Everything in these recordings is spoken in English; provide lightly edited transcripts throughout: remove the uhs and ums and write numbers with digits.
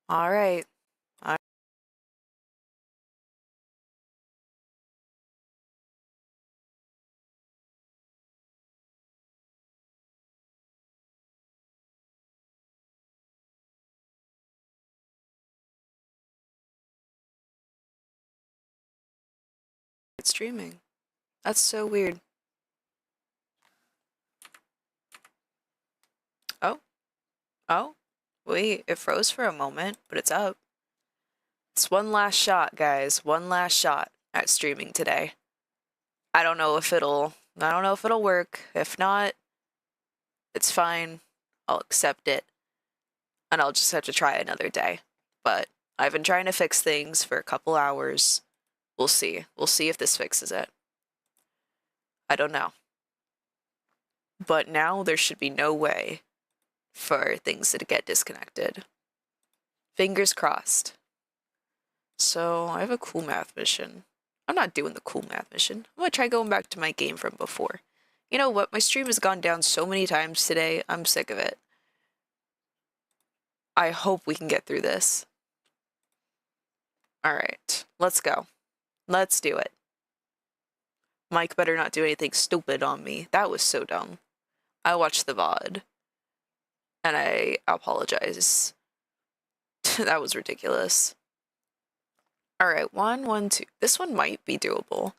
All right. It's streaming. That's so weird. Oh, oh, wait, it froze for a moment, but it's up. It's one last shot, guys. One last shot at streaming today. I don't know if it'll work. If not, it's fine. I'll accept it. And I'll just have to try another day. But I've been trying to fix things for a couple hours. We'll see. We'll see if this fixes it. I don't know. But now there should be no way for things to get disconnected. Fingers crossed. So I have a cool math mission. I'm not doing the cool math mission. I'm gonna try going back to my game from before. You know what? My stream has gone down so many times today. I'm sick of it. I hope we can get through this. Alright, let's go. Let's do it. Mike better not do anything stupid on me. That was so dumb. I watched the VOD. And I apologize. That was ridiculous. Alright, 1, 1, 2. This one might be doable.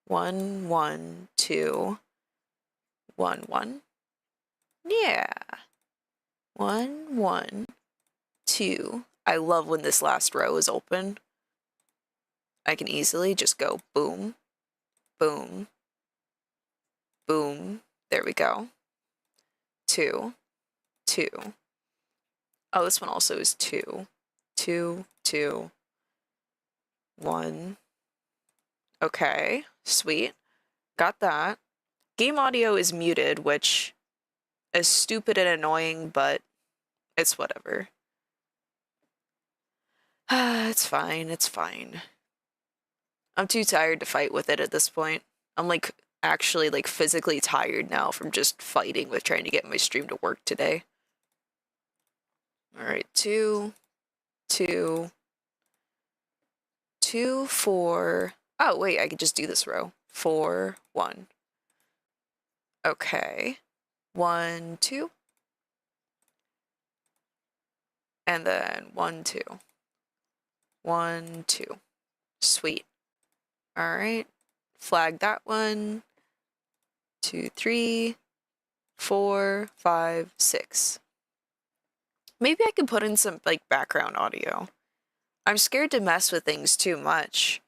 1, 1, 2. 1, 1. Yeah. 1, 1, 2. I love when this last row is open. I can easily just go boom, boom, boom. There we go. 2, 2. Oh, this one also is 2. 2, 2. 1. Okay, sweet. Got that. Game audio is muted, which is stupid and annoying, but it's whatever. It's fine, it's fine. I'm too tired to fight with it at this point. I'm like actually like physically tired now from just fighting with trying to get my stream to work today. Alright, 2, 2, 2, 4. Oh, wait, I could just do this row. 4, 1. Okay. 1, 2. And then 1, 2. 1, 2. Sweet. Alright. Flag that one. 2, 3, 4, 5, 6. Maybe I can put in some like background audio. I'm scared to mess with things too much.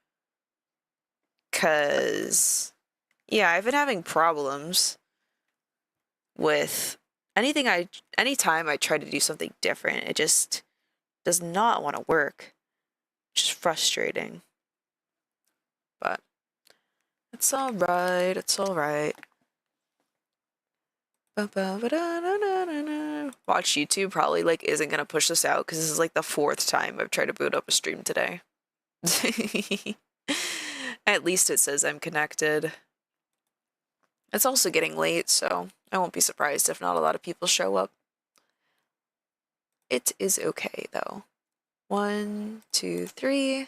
Cause yeah, I've been having problems with anytime I try to do something different, it just does not want to work. Just frustrating. But it's alright, it's alright. Watch YouTube probably like isn't gonna push this out because this is like the 4th time I've tried to boot up a stream today. At least it says I'm connected. It's also getting late, so I won't be surprised if not a lot of people show up. It is okay though. 1, 2, 3.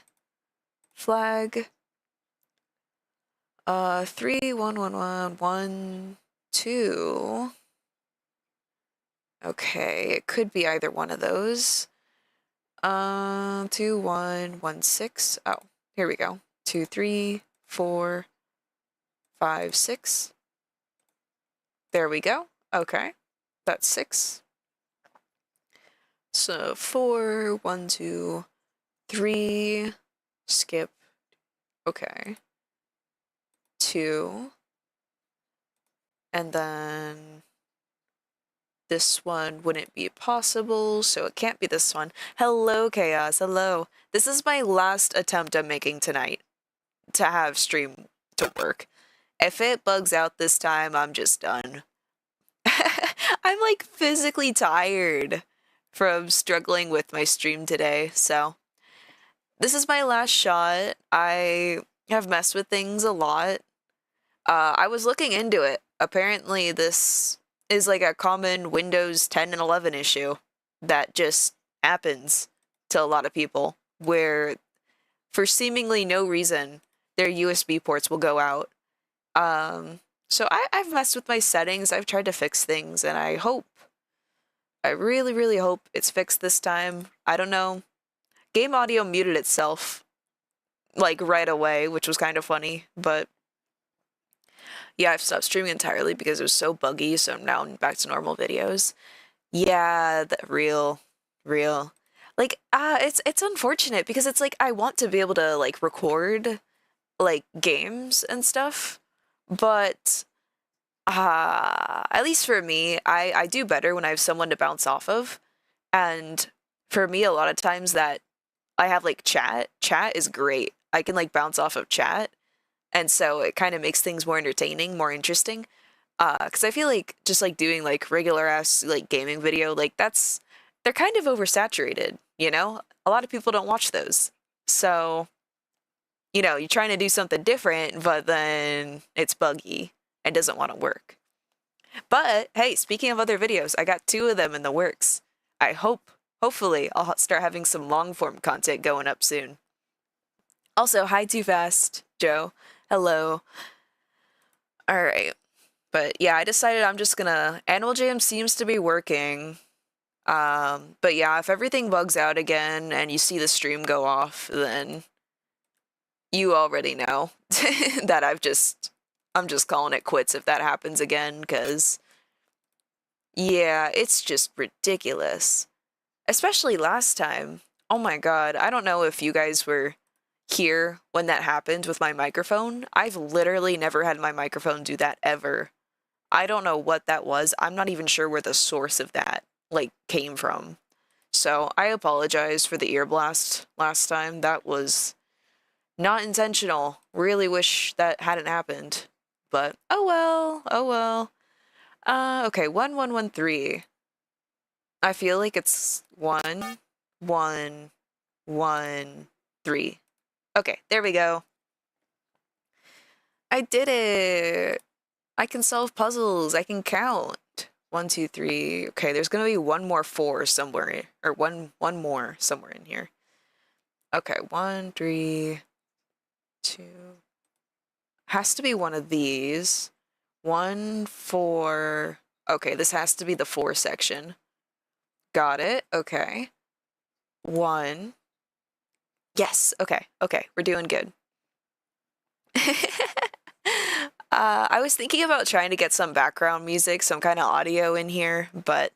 Flag. 3, 1, 1, 1, 1, 2. Okay, it could be either one of those. 2, 1, 1, 6. Oh, here we go. 2, 3, 4, 5, 6. There we go. Okay, that's 6. So 4, 1, 2, 3. Skip. Okay. 2. And then this one wouldn't be possible, so it can't be this one. Hello, Chaos. Hello. This is my last attempt I'm making tonight to have stream to work. If it bugs out this time, I'm just done. I'm like physically tired from struggling with my stream today, so this is my last shot. I have messed with things a lot. I was looking into it. Apparently this is like a common Windows 10 and 11 issue that just happens to a lot of people, where for seemingly no reason, their USB ports will go out. So I've messed with my settings, I've tried to fix things, and I really, really hope it's fixed this time. I don't know. Game audio muted itself, like, right away, which was kind of funny, but yeah, I've stopped streaming entirely because it was so buggy, so now I'm back to normal videos. Yeah, real. Like, it's unfortunate because it's like I want to be able to like record like games and stuff, but at least for me, I do better when I have someone to bounce off of. And for me, a lot of times that I have like chat. Chat is great. I can like bounce off of chat, and so it kind of makes things more entertaining, more interesting. Because I feel like just like doing like regular ass like gaming video, like they're kind of oversaturated, you know? A lot of people don't watch those. So, you're trying to do something different, but then it's buggy and doesn't want to work. But hey, speaking of other videos, I got 2 of them in the works. Hopefully, I'll start having some long form content going up soon. Also, hi Too Fast, Joe. Hello. All right. But yeah, I decided I'm just gonna. Animal Jam seems to be working. But yeah, if everything bugs out again and you see the stream go off, then you already know that I'm just calling it quits if that happens again, because yeah, it's just ridiculous. Especially last time. Oh my god, I don't know if you guys were here when that happened with my microphone. I've literally never had my microphone do that ever. I don't know what that was. I'm not even sure where the source of that like came from. So I apologize for the ear blast last time. That was not intentional. Really wish that hadn't happened. But oh well, oh well. Okay, 1113. I feel like it's 1113. Okay, there we go. I did it. I can solve puzzles. I can count. 1, 2, 3. Okay, there's gonna be one more 4 somewhere, or one more somewhere in here. Okay, 1, 3, 2. Has to be one of these. 1, 4. Okay, this has to be the 4 section. Got it. Okay. 1. Yes. Okay. Okay. We're doing good. I was thinking about trying to get some background music, some kind of audio in here, but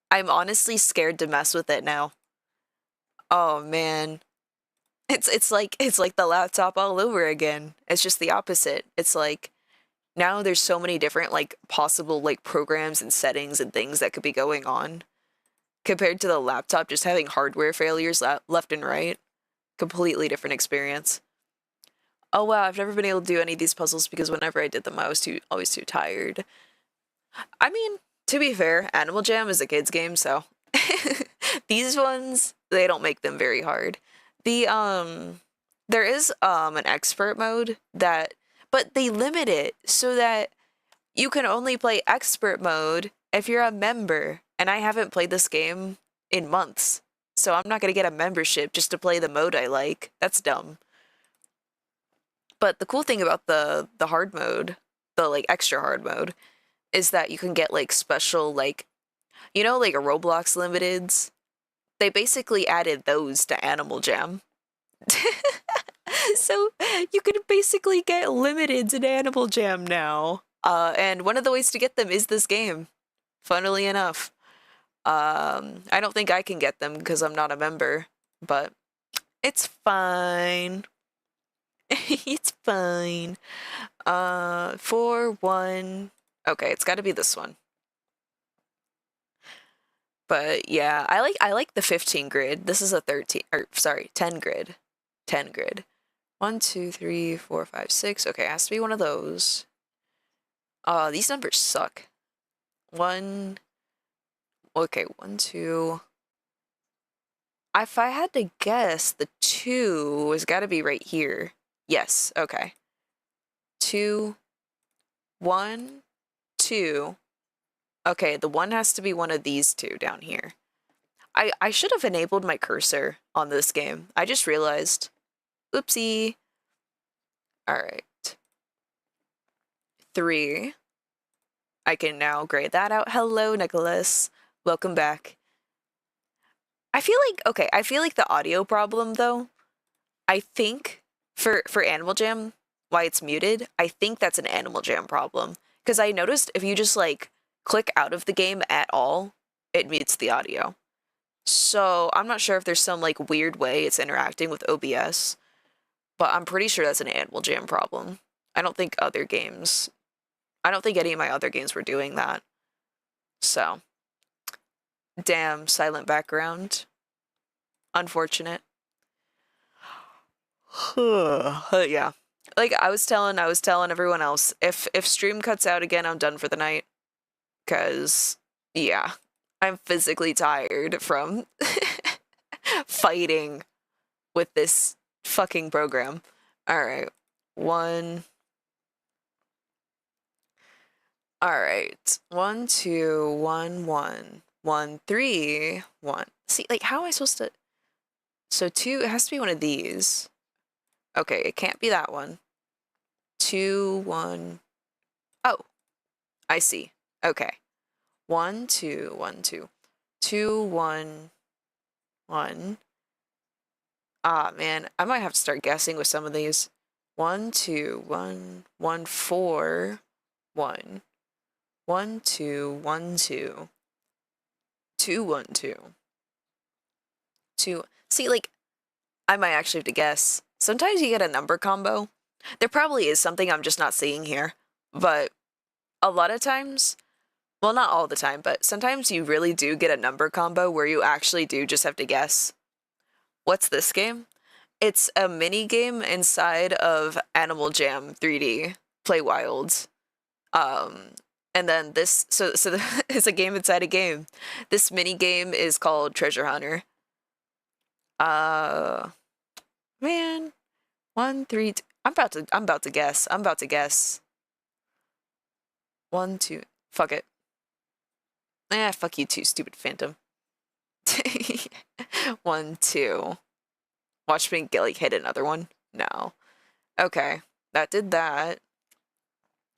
I'm honestly scared to mess with it now. Oh man. It's like the laptop all over again. It's just the opposite. It's like now there's so many different like possible like programs and settings and things that could be going on compared to the laptop just having hardware failures left and right. Completely different experience. Oh wow, I've never been able to do any of these puzzles because whenever I did them, I was always too tired. I mean, to be fair, Animal Jam is a kid's game, so these ones, they don't make them very hard. The there is an expert mode that, but they limit it so that you can only play expert mode if you're a member, and I haven't played this game in months. So I'm not going to get a membership just to play the mode I like. That's dumb. But the cool thing about the hard mode, the like extra hard mode, is that you can get like special like like a Roblox limiteds. They basically added those to Animal Jam. So you can basically get limiteds in Animal Jam now. And one of the ways to get them is this game. Funnily enough. I don't think I can get them because I'm not a member, but it's fine. It's fine. 4, 1. Okay, it's got to be this one. But yeah, I like the 15 grid. This is a 13, or sorry, 10 grid. 10 grid. 1, 2, 3, 4, 5, 6. Okay, it has to be one of those. These numbers suck. 1. Okay, 1, 2. If I had to guess, the 2 has got to be right here. Yes, okay. 2, 1, 2. Okay, the 1 has to be one of these 2 down here. I should have enabled my cursor on this game. I just realized. Oopsie. All right. 3. I can now grade that out. Hello, Nicholas. Welcome back. I feel like the audio problem though, I think for Animal Jam, why it's muted, I think that's an Animal Jam problem. Because I noticed if you just like click out of the game at all, it mutes the audio. So I'm not sure if there's some like weird way it's interacting with OBS, but I'm pretty sure that's an Animal Jam problem. I don't think any of my other games were doing that. So, damn, silent background. Unfortunate. Yeah. Like I was telling everyone else, if stream cuts out again, I'm done for the night. 'Cause yeah, I'm physically tired from fighting with this fucking program. All right. 1. All right. 1 2 1 1 1 3 1. See, like how am I supposed to? So 2, it has to be one of these. Okay, it can't be that one. 2 1. Oh, I see. Okay. 1 2 1 2 2 1 1. Ah, man, I might have to start guessing with some of these. 1 2 1 1 4 1 1 2 1 2 2 1 2 2. See, like I might actually have to guess. Sometimes you get a number combo. There probably is something I'm just not seeing here, but a lot of times, well, not all the time, but sometimes you really do get a number combo where you actually do just have to guess. What's this game? It's a mini game inside of Animal Jam 3D Play Wild. And then this, so it's a game inside a game. This mini game is called Treasure Hunter. Man, 1 3. I'm about to guess. 1 2. Fuck it. Fuck you too, stupid phantom. 1 2. Watch me get like hit another one. No. Okay, that did that.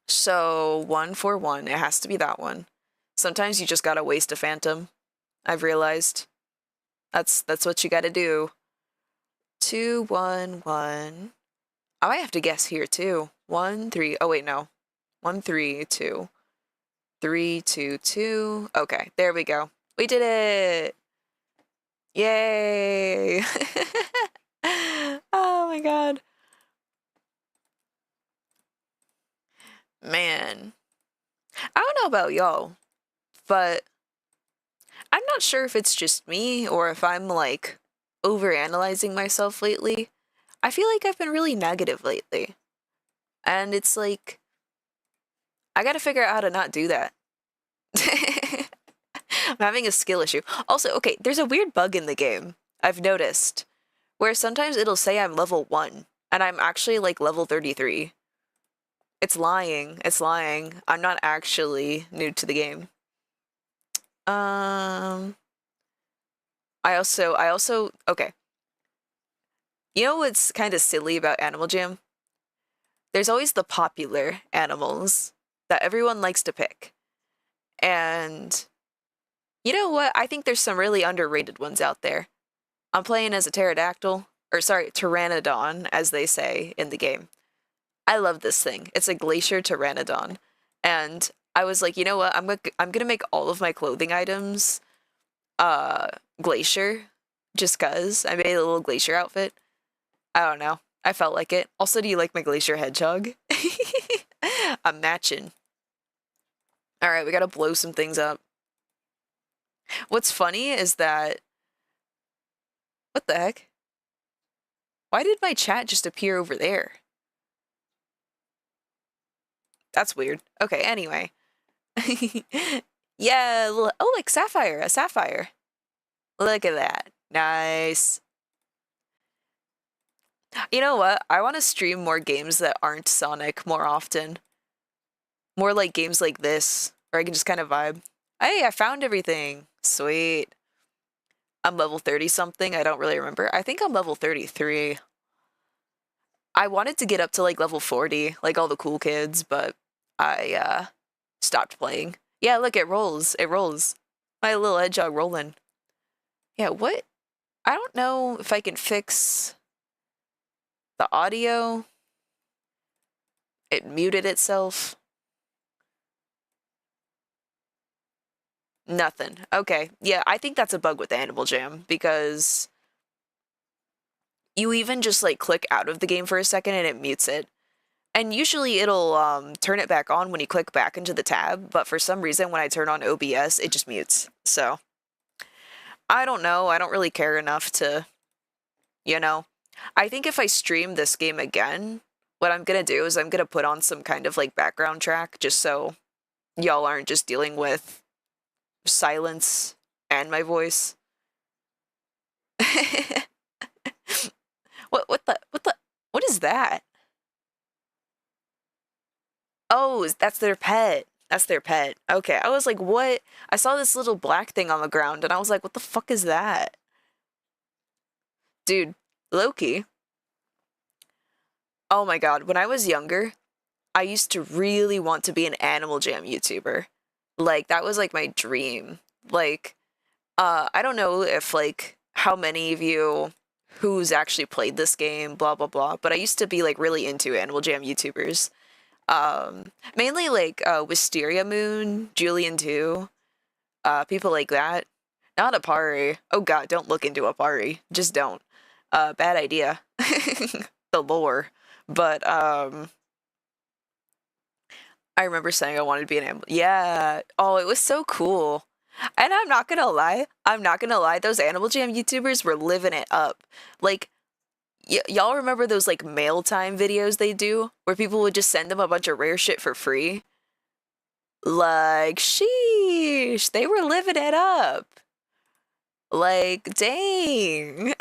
So 1 4 1. It has to be that one. Sometimes you just gotta waste a phantom. I've realized. That's what you gotta do. 2 1 1. I might have to guess here too. 1 3. Oh wait, no. 1 3 2. 3 2 2. Okay, there we go. We did it. Yay. Oh my god. Man. I don't know about y'all, but I'm not sure if it's just me or if I'm like overanalyzing myself lately. I feel like I've been really negative lately. And it's like, I gotta figure out how to not do that. I'm having a skill issue. Also, okay, there's a weird bug in the game, I've noticed, where sometimes it'll say I'm level 1, and I'm actually like level 33. It's lying. It's lying. I'm not actually new to the game. I also, okay. You know what's kind of silly about Animal Jam? There's always the popular animals that everyone likes to pick. And you know what? I think there's some really underrated ones out there. I'm playing as a pterodactyl, or sorry, pteranodon, as they say in the game. I love this thing. It's a glacier pteranodon. And I was like, you know what? I'm gonna make all of my clothing items glacier, just 'cause I made a little glacier outfit. I don't know. I felt like it. Also, do you like my glacier hedgehog? I'm matching. All right, we gotta blow some things up. What's funny is that, what the heck? Why did my chat just appear over there? That's weird. Okay, anyway. Yeah, oh, like sapphire, a sapphire. Look at that. Nice. You know what? I want to stream more games that aren't Sonic more often. More like games like this, where I can just kind of vibe. Hey, I found everything. Sweet. I'm level 30 something. I don't really remember. I think I'm level 33. I wanted to get up to like level 40, like all the cool kids, but I stopped playing. Yeah, look, it rolls. It rolls. My little hedgehog rolling. Yeah, what? I don't know if I can fix the audio. It muted itself. Nothing. Okay. Yeah, I think that's a bug with Animal Jam because you even just like click out of the game for a second and it mutes it. And usually it'll turn it back on when you click back into the tab, but for some reason when I turn on OBS, it just mutes. So, I don't know. I don't really care enough to, you know. I think if I stream this game again, what I'm gonna do is I'm gonna put on some kind of like background track just so y'all aren't just dealing with silence and my voice. What is that? Oh, that's their pet. That's their pet. Okay, I was like, what? I saw this little black thing on the ground and I was like, what the fuck is that? Dude, Loki. Oh my god, when I was younger, I used to really want to be an Animal Jam YouTuber. Like, that was like my dream. Like, I don't know if like how many of you who's actually played this game, blah blah blah, but I used to be like really into Animal Jam YouTubers. Mainly like Wisteria Moon, Julian 2, people like that. Not Apari. Oh god, don't look into Apari. Just don't. Bad idea. The lore. But I remember saying I wanted to be an animal. Yeah. Oh, it was so cool. And I'm not gonna lie, those Animal Jam YouTubers were living it up. Like, y'all remember those like mail time videos they do where people would just send them a bunch of rare shit for free? Like, sheesh, they were living it up. Like, dang.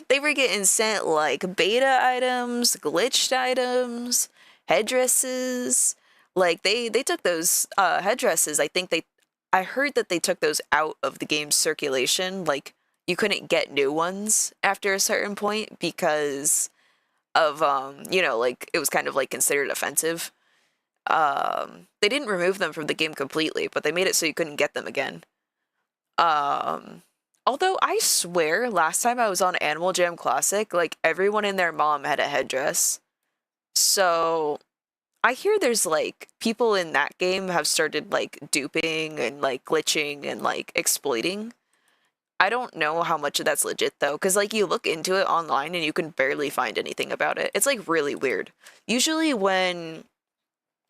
They were getting sent like beta items, glitched items, headdresses. Like they took those headdresses. I heard that they took those out of the game's circulation. Like you couldn't get new ones after a certain point because of like it was kind of like considered offensive. They didn't remove them from the game completely, but they made it so you couldn't get them again. Um Although I swear last time I was on Animal Jam Classic, like everyone and their mom had a headdress. So I hear there's like people in that game have started like duping and like glitching and like exploiting. I don't know how much of that's legit though, because like you look into it online and you can barely find anything about it. It's like really weird. Usually when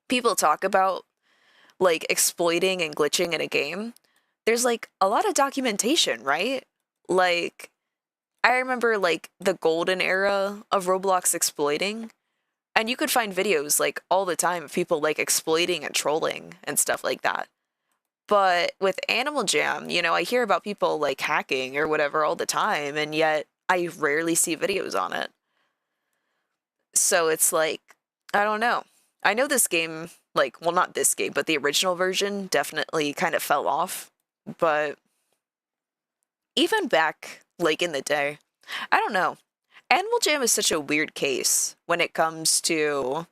people talk about like exploiting and glitching in a game, there's like a lot of documentation, right? Like I remember like the golden era of Roblox exploiting, and you could find videos like all the time of people like exploiting and trolling and stuff like that. But with Animal Jam, I hear about people like hacking or whatever all the time, and yet I rarely see videos on it. So it's like, I don't know. I know this game, like, well, not this game, but the original version definitely kind of fell off. But even back, like, in the day, I don't know. Animal Jam is such a weird case when it comes to,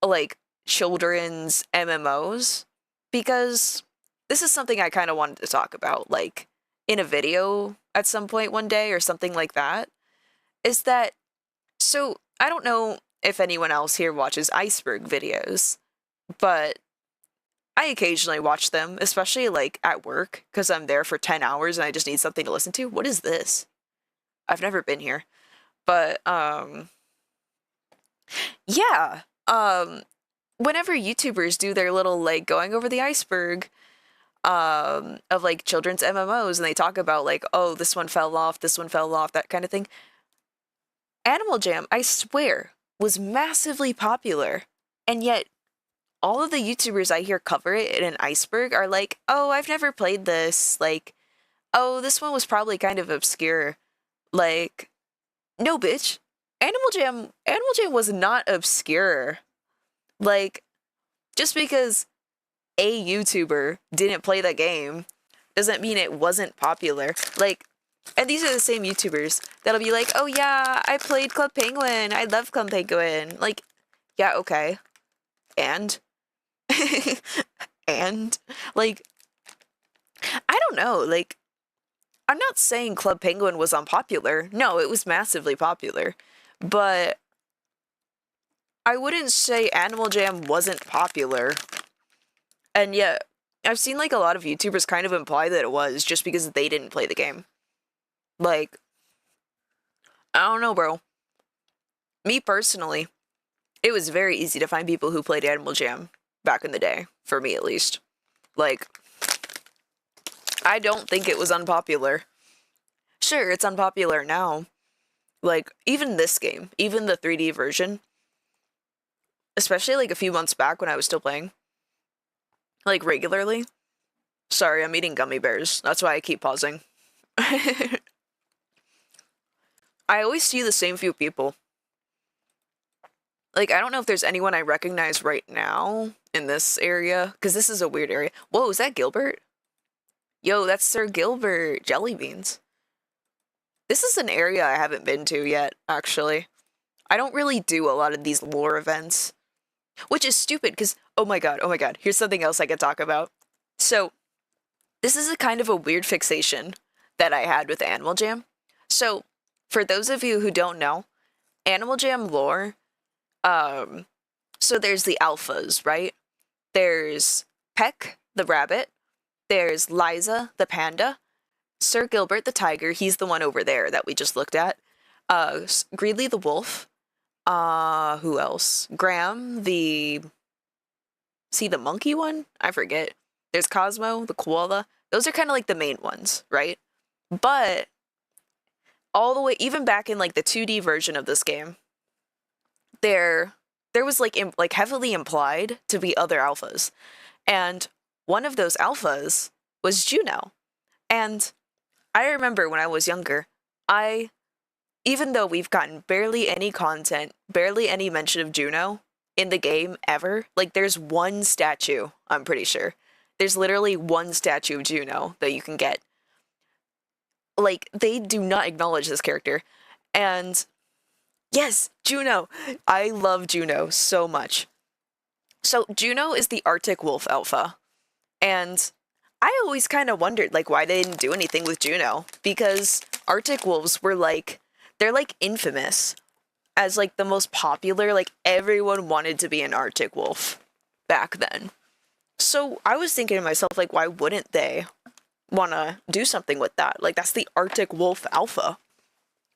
like, children's MMOs, because this is something I kind of wanted to talk about, like, in a video at some point one day or something like that, is that, so, I don't know if anyone else here watches Iceberg videos, but I occasionally watch them, especially like at work, because I'm there for 10 hours and I just need something to listen to. What is this? I've never been here. But yeah. Whenever YouTubers do their little like going over the iceberg of like children's MMOs and they talk about like, oh, this one fell off, that kind of thing. Animal Jam, I swear, was massively popular. And yet all of the YouTubers I hear cover it in an iceberg are like, oh, I've never played this. Like, oh, this one was probably kind of obscure. Like, no, bitch. Animal Jam was not obscure. Like, just because a YouTuber didn't play the game doesn't mean it wasn't popular. Like, and these are the same YouTubers that'll be like, oh yeah, I played Club Penguin. I love Club Penguin. Like, yeah, okay. And? And? Like, I don't know. Like, I'm not saying Club Penguin was unpopular. No, it was massively popular. But I wouldn't say Animal Jam wasn't popular. And yet, I've seen like a lot of YouTubers kind of imply that it was just because they didn't play the game. Like, I don't know, bro. Me personally, it was very easy to find people who played Animal Jam back in the day, for me at least. Like, I don't think it was unpopular. Sure, it's unpopular now. Like, even this game, even the 3D version, especially like a few months back when I was still playing, like regularly. Sorry, I'm eating gummy bears. That's why I keep pausing. I always see the same few people. Like, I don't know if there's anyone I recognize right now in this area, because this is a weird area. Whoa, is that Gilbert? Yo, that's Sir Gilbert Jellybeans. This is an area I haven't been to yet, actually. I don't really do a lot of these lore events, which is stupid, because, oh my god, here's something else I could talk about. So, this is a kind of a weird fixation that I had with Animal Jam. So, for those of you who don't know, Animal Jam lore, so there's the alphas, right? There's Peck, the rabbit. There's Liza, the panda. Sir Gilbert, the tiger. He's the one over there that we just looked at. Greedly, the wolf. Who else? Graham, the... See the monkey one? I forget. There's Cosmo, the koala. Those are kind of like the main ones, right? But all the way, even back in like the 2D version of this game, there was like heavily implied to be other alphas, and one of those alphas was Juno. And I remember when I was younger, even though we've gotten barely any content, barely any mention of Juno in the game ever, like there's one statue, I'm pretty sure. There's literally one statue of Juno that you can get. Like, they do not acknowledge this character. And yes, Juno! I love Juno so much. So, Juno is the Arctic Wolf Alpha. And I always kind of wondered, like, why they didn't do anything with Juno. Because Arctic Wolves were, like, they're, like, infamous as, like, the most popular, like, everyone wanted to be an Arctic Wolf back then. So, I was thinking to myself, like, why wouldn't they want to do something with that? Like, that's the Arctic Wolf Alpha.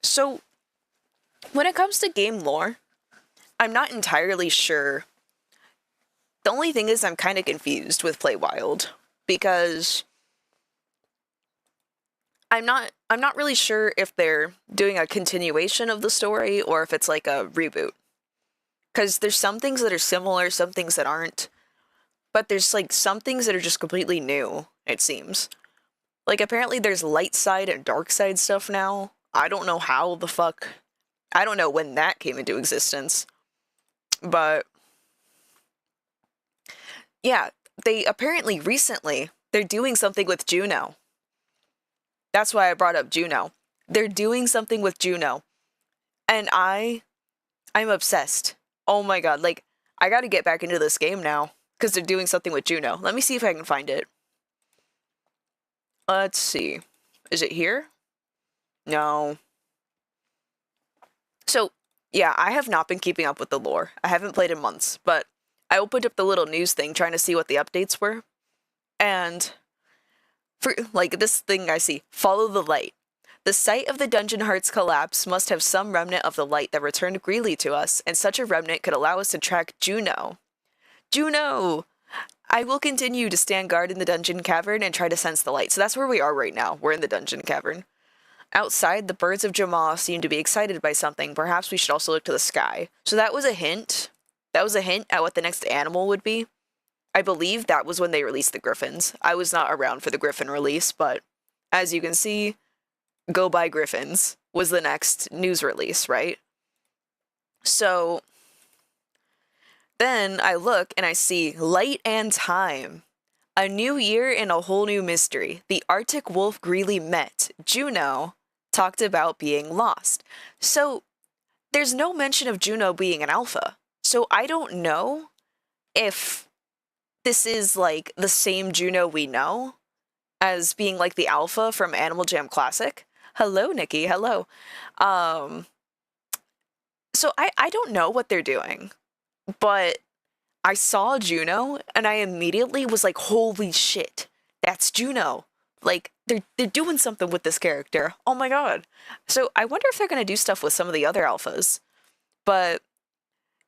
So, when it comes to game lore, I'm not entirely sure. The only thing is I'm kind of confused with Play Wild, because I'm not really sure if they're doing a continuation of the story or if it's like a reboot. Because there's some things that are similar, some things that aren't. But there's like some things that are just completely new, it seems. Like apparently there's light side and dark side stuff now. I don't know how the fuck. I don't know when that came into existence. But yeah, they apparently recently, they're doing something with Juno. That's why I brought up Juno. They're doing something with Juno. And I'm obsessed. Oh my god, like, I gotta get back into this game now, because they're doing something with Juno. Let me see if I can find it. Let's see. Is it here? No. So, yeah, I have not been keeping up with the lore. I haven't played in months, but I opened up the little news thing trying to see what the updates were. And for like this thing I see, follow the light. The site of the Dungeon Heart's collapse must have some remnant of the light that returned Greely to us, and such a remnant could allow us to track Juno. Juno! I will continue to stand guard in the dungeon cavern and try to sense the light. So that's where we are right now. We're in the dungeon cavern. Outside, the birds of Jamaa seem to be excited by something. Perhaps we should also look to the sky. So that was a hint. That was a hint at what the next animal would be. I believe that was when they released the Griffins. I was not around for the Griffin release, but as you can see, Go Buy Griffins was the next news release, right? So then I look and I see Light and Time. A new year and a whole new mystery. The Arctic wolf Greeley met. Juno talked about being lost. So there's no mention of Juno being an alpha. So I don't know if this is like the same Juno we know as being like the alpha from Animal Jam Classic. Hello, Nikki. Hello. Um, so I don't know what they're doing, but I saw Juno and I immediately was like, holy shit, that's Juno. Like they're doing something with this character. Oh my god. So I wonder if they're gonna do stuff with some of the other alphas. But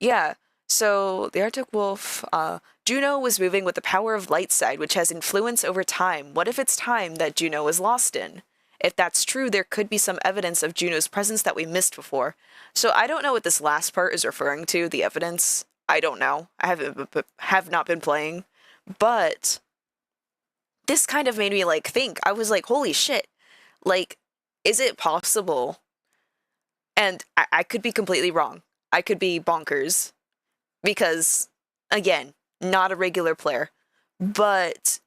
yeah, so the Arctic Wolf, Juno was moving with the power of light side, which has influence over time. What if it's time that Juno was lost in? If that's true, there could be some evidence of Juno's presence that we missed before. So I don't know what this last part is referring to, the evidence. I don't know. I have not been playing. But this kind of made me like think. I was like, holy shit. Like, is it possible? And I could be completely wrong. I could be bonkers. Because, again, not a regular player. But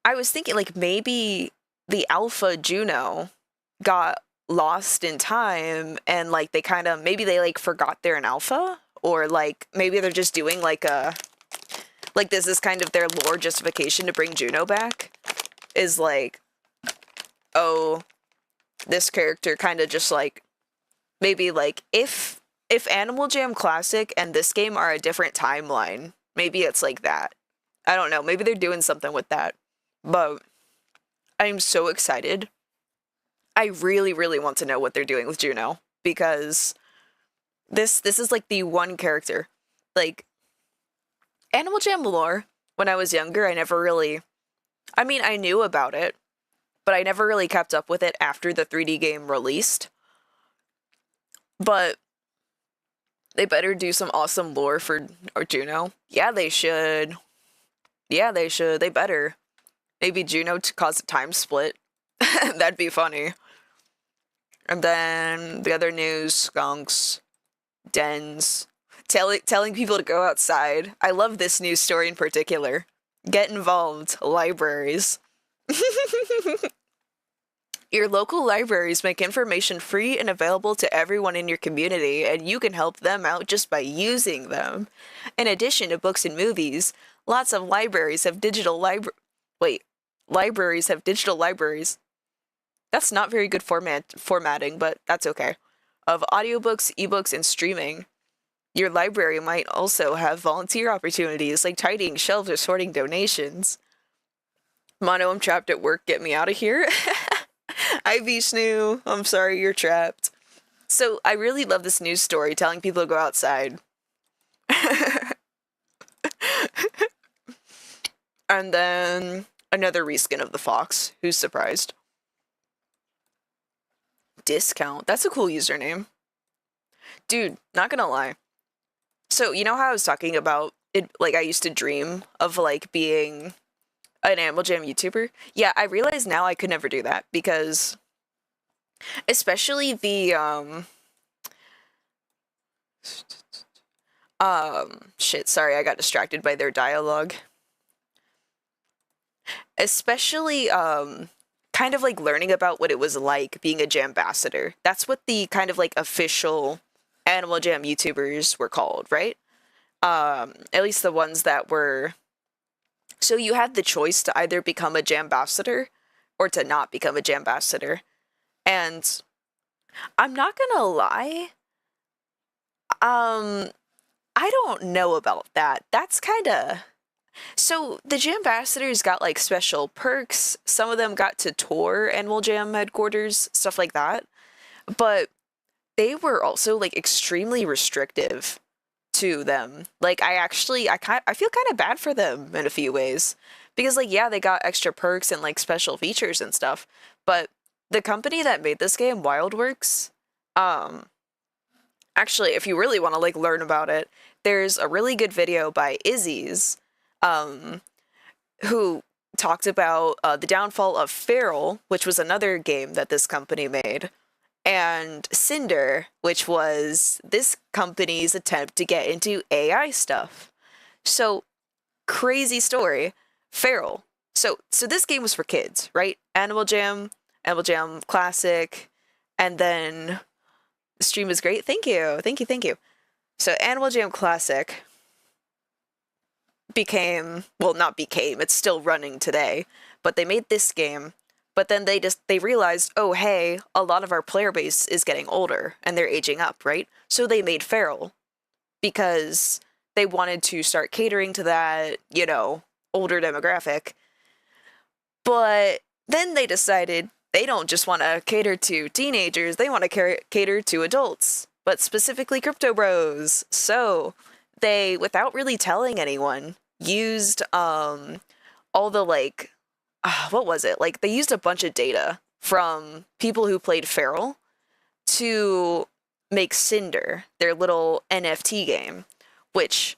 I was thinking, like, maybe the alpha Juno got lost in time and, like, they kind of, maybe they, like, forgot they're an alpha? Or, like, maybe they're just doing, like, like, this is kind of their lore justification to bring Juno back? Is, like, oh, this character kind of just, like, maybe, like, if Animal Jam Classic and this game are a different timeline, maybe it's like that. I don't know. Maybe they're doing something with that. But I'm so excited. I really, really want to know what they're doing with Juno. Because this is like the one character. Like, Animal Jam lore, when I was younger, I never really... I mean, I knew about it, but I never really kept up with it after the 3D game released. But they better do some awesome lore for Juno. Yeah, they should. Yeah, they should. They better. Maybe Juno to cause a time split. That'd be funny. And then the other news, skunks, dens, telling people to go outside. I love this news story in particular. Get involved, libraries. Your local libraries make information free and available to everyone in your community, and you can help them out just by using them. In addition to books and movies, lots of libraries have digital libraries have digital libraries. That's not very good formatting, but that's okay. Of audiobooks, ebooks, and streaming. Your library might also have volunteer opportunities like tidying shelves or sorting donations. Mono, I'm trapped at work. Get me out of here. Hi, Vishnu. I'm sorry you're trapped. So I really love this news story telling people to go outside. And then another reskin of the fox. Who's surprised? Discount. That's a cool username. Dude, not gonna lie. So, you know how I was talking about it, like, I used to dream of, like, being an Animal Jam YouTuber? Yeah, I realize now I could never do that, because especially the, shit, sorry, I got distracted by their dialogue. Especially, kind of, like, learning about what it was like being a Jambassador. That's what the kind of, like, official Animal Jam YouTubers were called, right? At least the ones that were... So you had the choice to either become a Jambassador or to not become a Jambassador. And I'm not gonna lie, I don't know about that. That's kinda... So the Jambassadors got, like, special perks. Some of them got to tour Animal Jam headquarters, stuff like that. But they were also, like, extremely restrictive to them. Like, I feel kind of bad for them in a few ways. Because, like, yeah, they got extra perks and, like, special features and stuff. But the company that made this game, Wildworks, actually, if you really want to, like, learn about it, there's a really good video by Izzy's, who talked about the downfall of Feral, which was another game that this company made, and Cinder, which was this company's attempt to get into AI stuff. So, crazy story. Feral. So this game was for kids, right? Animal Jam Classic, and then the stream is great. Thank you, thank you, thank you. So Animal Jam Classic became, well, not became, it's still running today, but they made this game, but then they realized, oh hey, a lot of our player base is getting older and they're aging up, right? So they made Feral because they wanted to start catering to that, you know, older demographic. But then they decided they don't just want to cater to teenagers, they want to cater to adults, but specifically crypto bros. So they, without really telling anyone, used all the like, what was it? Like they used a bunch of data from people who played Feral to make Cinder, their little NFT game, which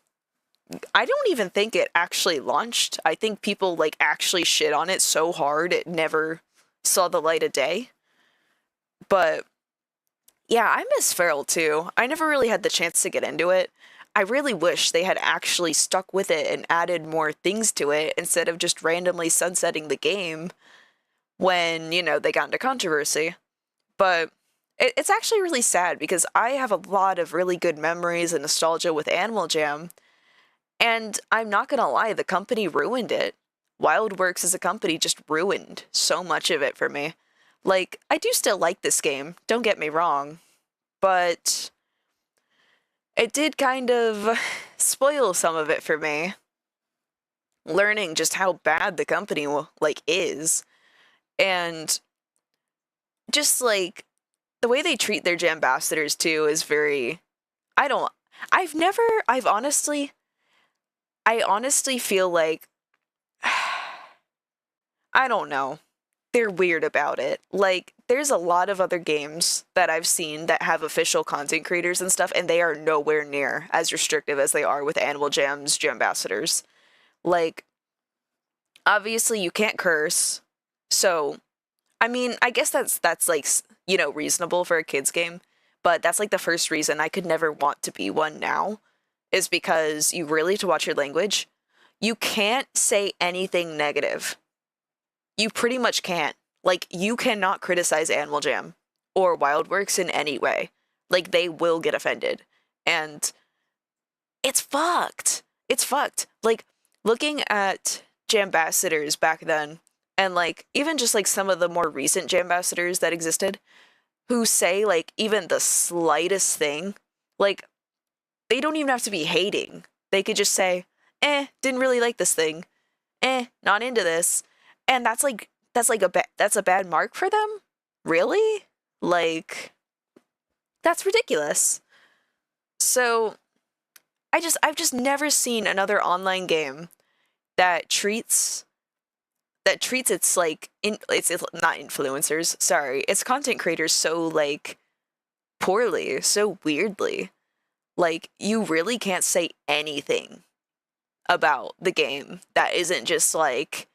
I don't even think it actually launched. I think people like actually shit on it so hard it never saw the light of day. But yeah, I miss Feral too. I never really had the chance to get into it. I really wish they had actually stuck with it and added more things to it instead of just randomly sunsetting the game when, you know, they got into controversy. But it's actually really sad because I have a lot of really good memories and nostalgia with Animal Jam. And I'm not gonna lie, the company ruined it. WildWorks as a company just ruined so much of it for me. Like, I do still like this game, don't get me wrong, but it did kind of spoil some of it for me. Learning just how bad the company, like, is. And just, like, the way they treat their Jambassadors, too, is very... I honestly feel like, I don't know, they're weird about it. Like, there's a lot of other games that I've seen that have official content creators and stuff, and they are nowhere near as restrictive as they are with Animal Jam's Jambassadors. Like, obviously you can't curse, so, I mean, I guess that's like, you know, reasonable for a kid's game, but that's like the first reason I could never want to be one now, is because you really have to watch your language. You can't say anything negative. You pretty much can't. Like, you cannot criticize Animal Jam or WildWorks in any way. Like, they will get offended. And it's fucked. It's fucked. Like, looking at Jambassadors back then, and like, even just like some of the more recent Jambassadors that existed, who say like even the slightest thing, like, they don't even have to be hating. They could just say, didn't really like this thing. Not into this. And that's a bad mark for them? Really? Like, that's ridiculous. So, I've just never seen another online game that treats its like it's not influencers, sorry, it's content creators so like poorly, so weirdly. Like, you really can't say anything about the game that isn't just like,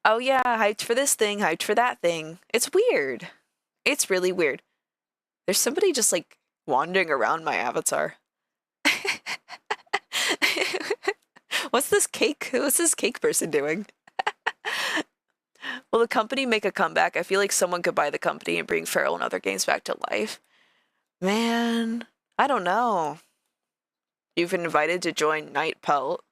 oh yeah, hyped for this thing, hyped for that thing. It's weird. It's really weird. There's somebody just like wandering around my avatar. What's this cake person doing? Will the company make a comeback? I feel like someone could buy the company and bring Feral and other games back to life. Man, I don't know. You've been invited to join Night Pelt.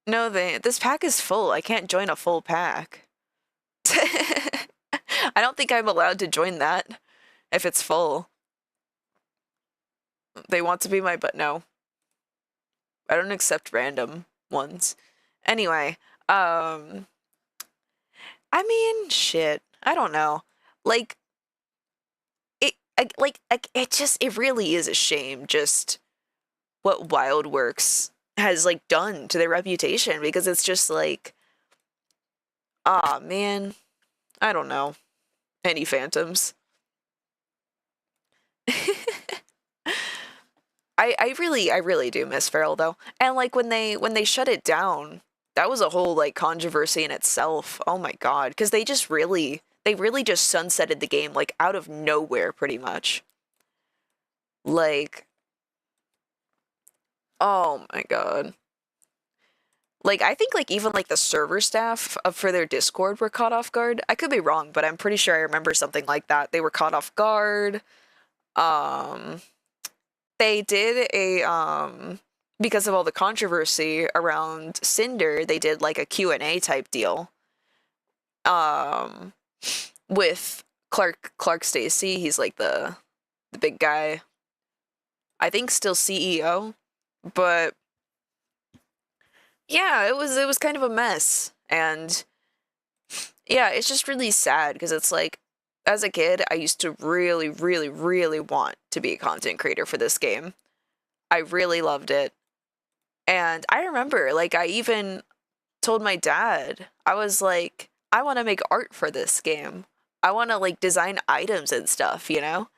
No, this pack is full. I can't join a full pack. I don't think I'm allowed to join that if it's full. They want to be my, but no. I don't accept random ones. Anyway, I mean, shit. I don't know. Like, it really is a shame just what WildWorks has like done to their reputation, because it's just like, ah, man, I don't know. Any phantoms? I really do miss Feral though. And like when they shut it down, that was a whole like controversy in itself. Oh my god, because they really just sunsetted the game like out of nowhere pretty much. Like, oh my god. Like, I think, like, even, like, the server staff for their Discord were caught off guard. I could be wrong, but I'm pretty sure I remember something like that. They were caught off guard. Um, they did because of all the controversy around Cinder, they did, like, a Q&A type deal, um, with Clark Stacy. He's, like, the big guy. I think still CEO, but yeah, it was kind of a mess. And yeah, it's just really sad because it's like, as a kid, I used to really, really, really want to be a content creator for this game. I really loved it. And I remember, like, I even told my dad, I was like, I want to make art for this game. I want to, like, design items and stuff, you know?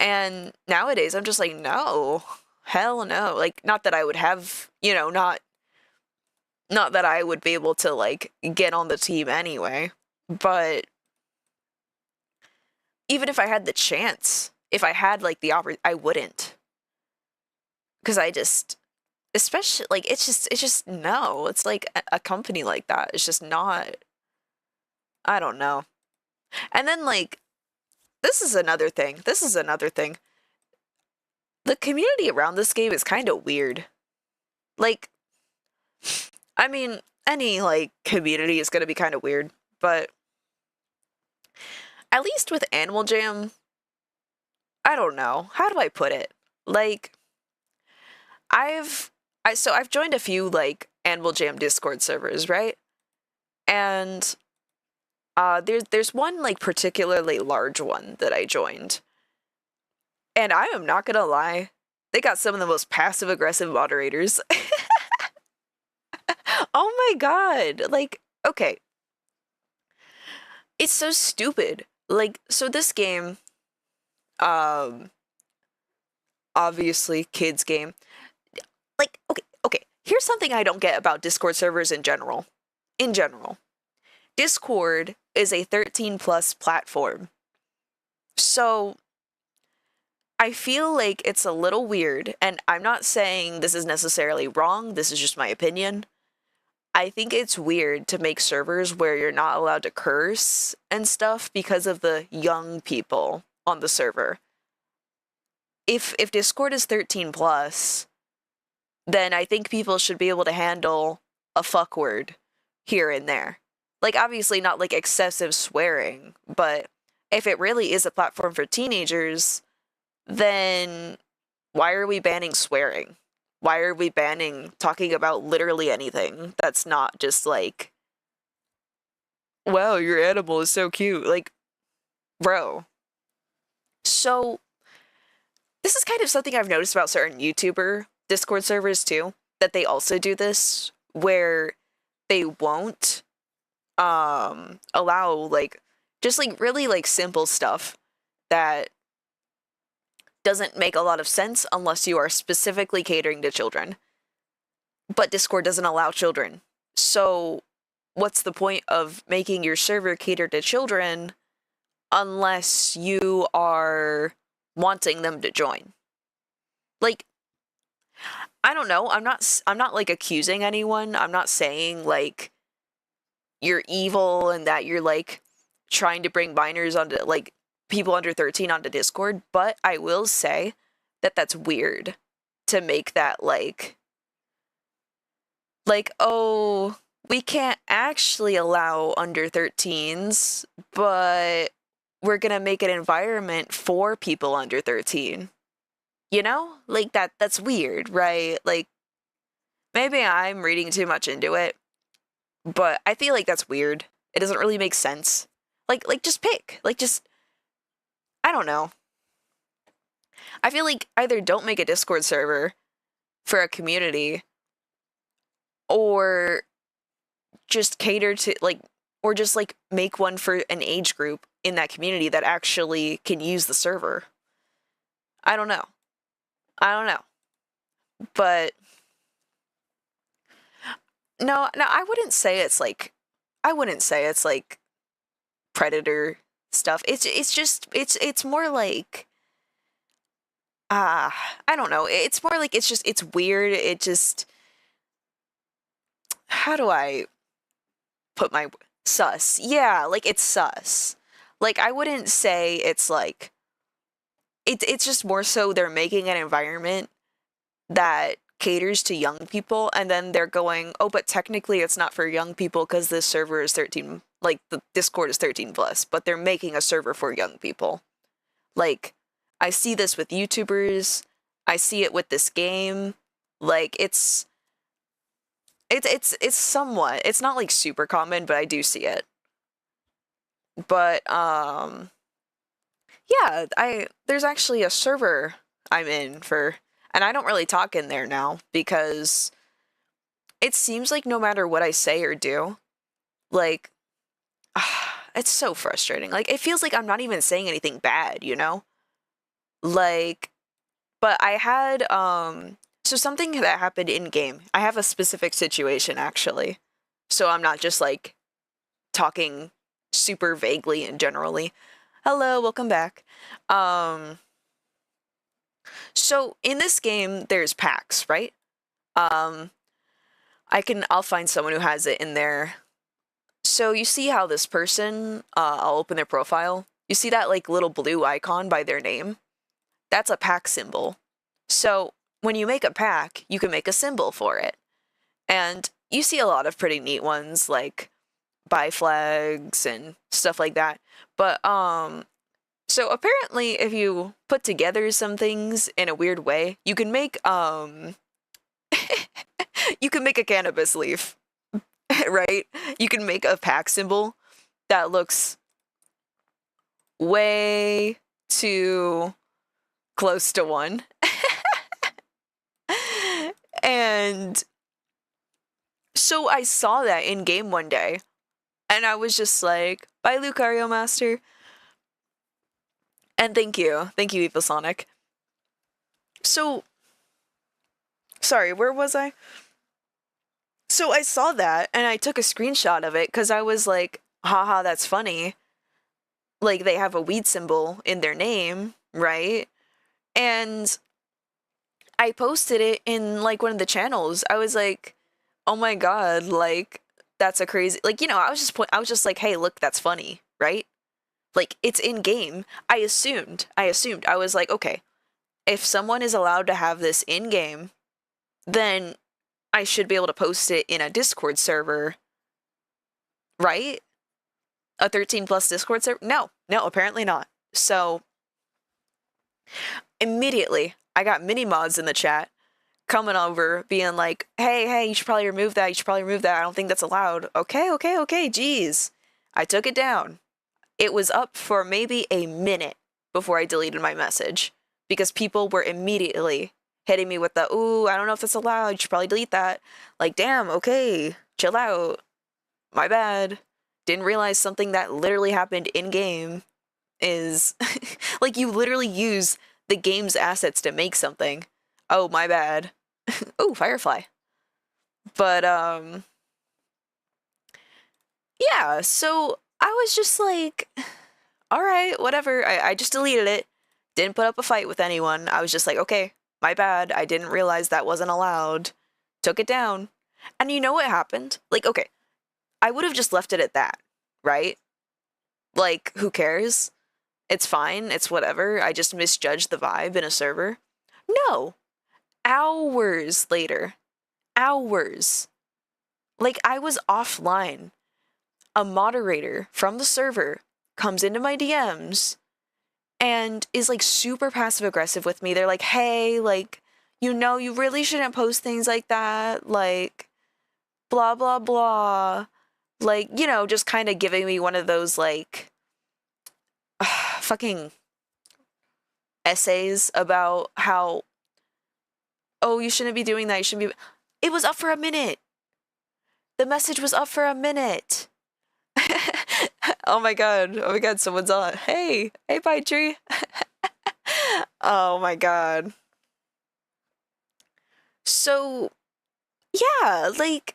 And nowadays, I'm just like, no, hell no. Like, not that I would have, you know, not that I would be able to, like, get on the team anyway, but even if I had the chance, if I had, like, the I wouldn't. Because I just, especially, like, it's just, no. It's like a company like that. It's just not, I don't know. And then, like, this is another thing. This is another thing. The community around this game is kind of weird. Like, I mean, any, like, community is going to be kind of weird, but at least with Animal Jam, I don't know. How do I put it? Like, I've joined a few, like, Animal Jam Discord servers, right? And there's one, like, particularly large one that I joined. And I am not gonna lie, they got some of the most passive aggressive moderators. Oh my god. Like, okay. It's so stupid. Like, so this game, um, obviously kids game. Like, okay. Here's something I don't get about Discord servers in general. In general, Discord is a 13 plus platform. So I feel like it's a little weird, and I'm not saying this is necessarily wrong, this is just my opinion. I think it's weird to make servers where you're not allowed to curse and stuff because of the young people on the server. If Discord is 13 plus, then I think people should be able to handle a fuck word here and there. Like, obviously not, like, excessive swearing, but if it really is a platform for teenagers, then why are we banning swearing? Why are we banning talking about literally anything that's not just like, wow, your animal is so cute? Like, bro. So, this is kind of something I've noticed about certain YouTuber Discord servers too, that they also do this, where they won't allow, like, just, like, really, like, simple stuff that doesn't make a lot of sense unless you are specifically catering to children. But Discord doesn't allow children. So what's the point of making your server cater to children unless you are wanting them to join? Like, I don't know. I'm not like accusing anyone. I'm not saying like you're evil and that you're like trying to bring minors onto, like, people under 13 onto Discord, but I will say that that's weird to make that like, oh, we can't actually allow under 13s, but we're gonna make an environment for people under 13. You know? Like, that's weird, right? Like, maybe I'm reading too much into it, but I feel like that's weird. It doesn't really make sense. Like just pick. Like, just, I don't know. I feel like either don't make a Discord server for a community, or just cater to, like, or just, like, make one for an age group in that community that actually can use the server. I don't know. But no, I wouldn't say it's like, predator stuff. It's just, it's more like, I don't know. It's more like it's weird. It just, how do I put my sus? Yeah, like it's sus. Like I wouldn't say it's like it's just more so they're making an environment that caters to young people, and then they're going, oh, but technically it's not for young people because this server is 13, like the Discord is 13 plus, but they're making a server for young people. Like, I see this with YouTubers, I see it with this game. Like, it's somewhat, it's not like super common, but I do see it. But yeah, I there's actually a server I'm in for, and I don't really talk in there now because it seems like no matter what I say or do, like it's so frustrating. Like it feels like I'm not even saying anything bad, you know? Like, but I had so something that happened in game. I have a specific situation actually. So I'm not just like talking super vaguely and generally. Hello, welcome back. Um so in this game there's packs, right? Um I'll find someone who has it in there. So you see how this person, I'll open their profile. You see that like little blue icon by their name? That's a pack symbol. So when you make a pack, you can make a symbol for it. And you see a lot of pretty neat ones like buy flags and stuff like that. But so apparently if you put together some things in a weird way, you can make you can make a cannabis leaf, right? You can make a pack symbol that looks way too close to one. And so I saw that in game one day, and I was just like, bye, Lucario Master. And thank you. Thank you, Evil So, sorry, where was I? So I saw that, and I took a screenshot of it, because I was like, haha, that's funny. Like, they have a weed symbol in their name, right? And I posted it in, like, one of the channels. I was like, oh my god, like, that's a crazy, like, you know, I was just like, hey, look, that's funny, right? Like, it's in game. I was like, okay, if someone is allowed to have this in game, then I should be able to post it in a Discord server, right? A 13 plus Discord server? No, apparently not. So immediately I got mini mods in the chat coming over being like, hey, you should probably remove that. You should probably remove that. I don't think that's allowed. Okay, geez. I took it down. It was up for maybe a minute before I deleted my message because people were immediately hitting me with the, ooh, I don't know if that's allowed. You should probably delete that. Like, damn, okay, chill out. My bad. Didn't realize something that literally happened in game is like you literally use the game's assets to make something. Oh, my bad. Oh, Firefly. But yeah, so I was just like, all right, whatever. I just deleted it. Didn't put up a fight with anyone. I was just like, okay, my bad. I didn't realize that wasn't allowed. Took it down. And you know what happened? Like, okay, I would have just left it at that, right? Like, who cares? It's fine. It's whatever. I just misjudged the vibe in a server. No. Hours later. Hours. Like, I was offline. A moderator from the server comes into my DMs and is like super passive aggressive with me. They're like, hey, like, you know, you really shouldn't post things like that. Like, blah, blah, blah. Like, you know, just kind of giving me one of those, like, fucking essays about how, oh, you shouldn't be doing that. You shouldn't be. It was up for a minute. The message was up for a minute. Oh my god. Oh my god, someone's on. Hey, Pine Tree. Oh my god. So, yeah, like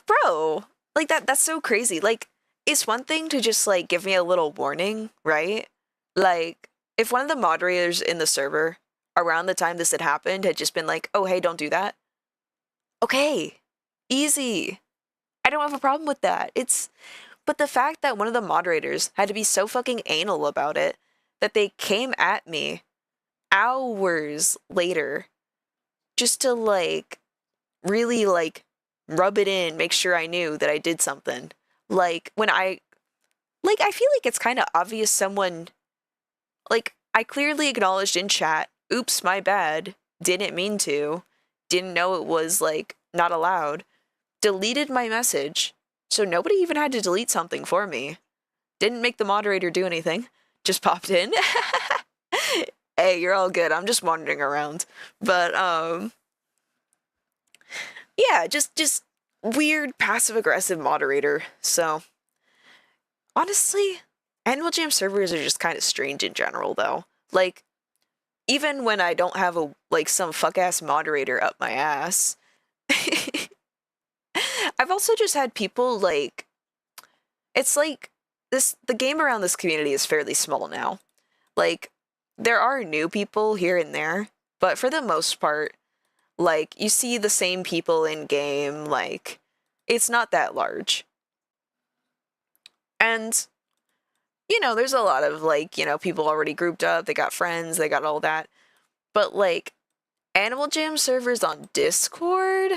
bro, like that's so crazy. Like it's one thing to just like give me a little warning, right? Like if one of the moderators in the server around the time this had happened had just been like, oh, hey, don't do that. Okay, easy. I don't have a problem with that. But the fact that one of the moderators had to be so fucking anal about it that they came at me hours later just to, like, really, like, rub it in, make sure I knew that I did something. Like, I feel like it's kind of obvious someone, like, I clearly acknowledged in chat, oops, my bad, didn't mean to, didn't know it was, like, not allowed, deleted my message, so nobody even had to delete something for me. Didn't make the moderator do anything, just popped in. Hey, you're all good, I'm just wandering around. But, yeah, just weird passive-aggressive moderator, so... Honestly, Animal Jam servers are just kind of strange in general, though. Like, even when I don't have some fuck-ass moderator up my ass, I've also just had people, like, it's like, the game around this community is fairly small now. Like, there are new people here and there, but for the most part, like, you see the same people in game, like, it's not that large. And, there's a lot of, like, people already grouped up, they got friends, they got all that. But, like, Animal Jam servers on Discord?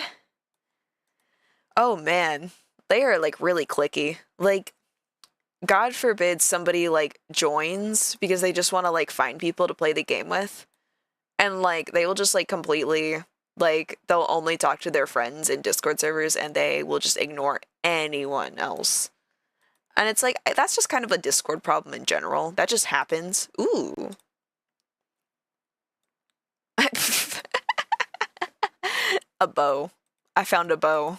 Oh, man. They are, like, really cliquey. Like, God forbid somebody, like, joins because they just want to, like, find people to play the game with. And, like, they will just, like, completely, like, they'll only talk to their friends in Discord servers and they will just ignore anyone else. And it's like, that's just kind of a Discord problem in general. That just happens. Ooh. A bow. I found a bow.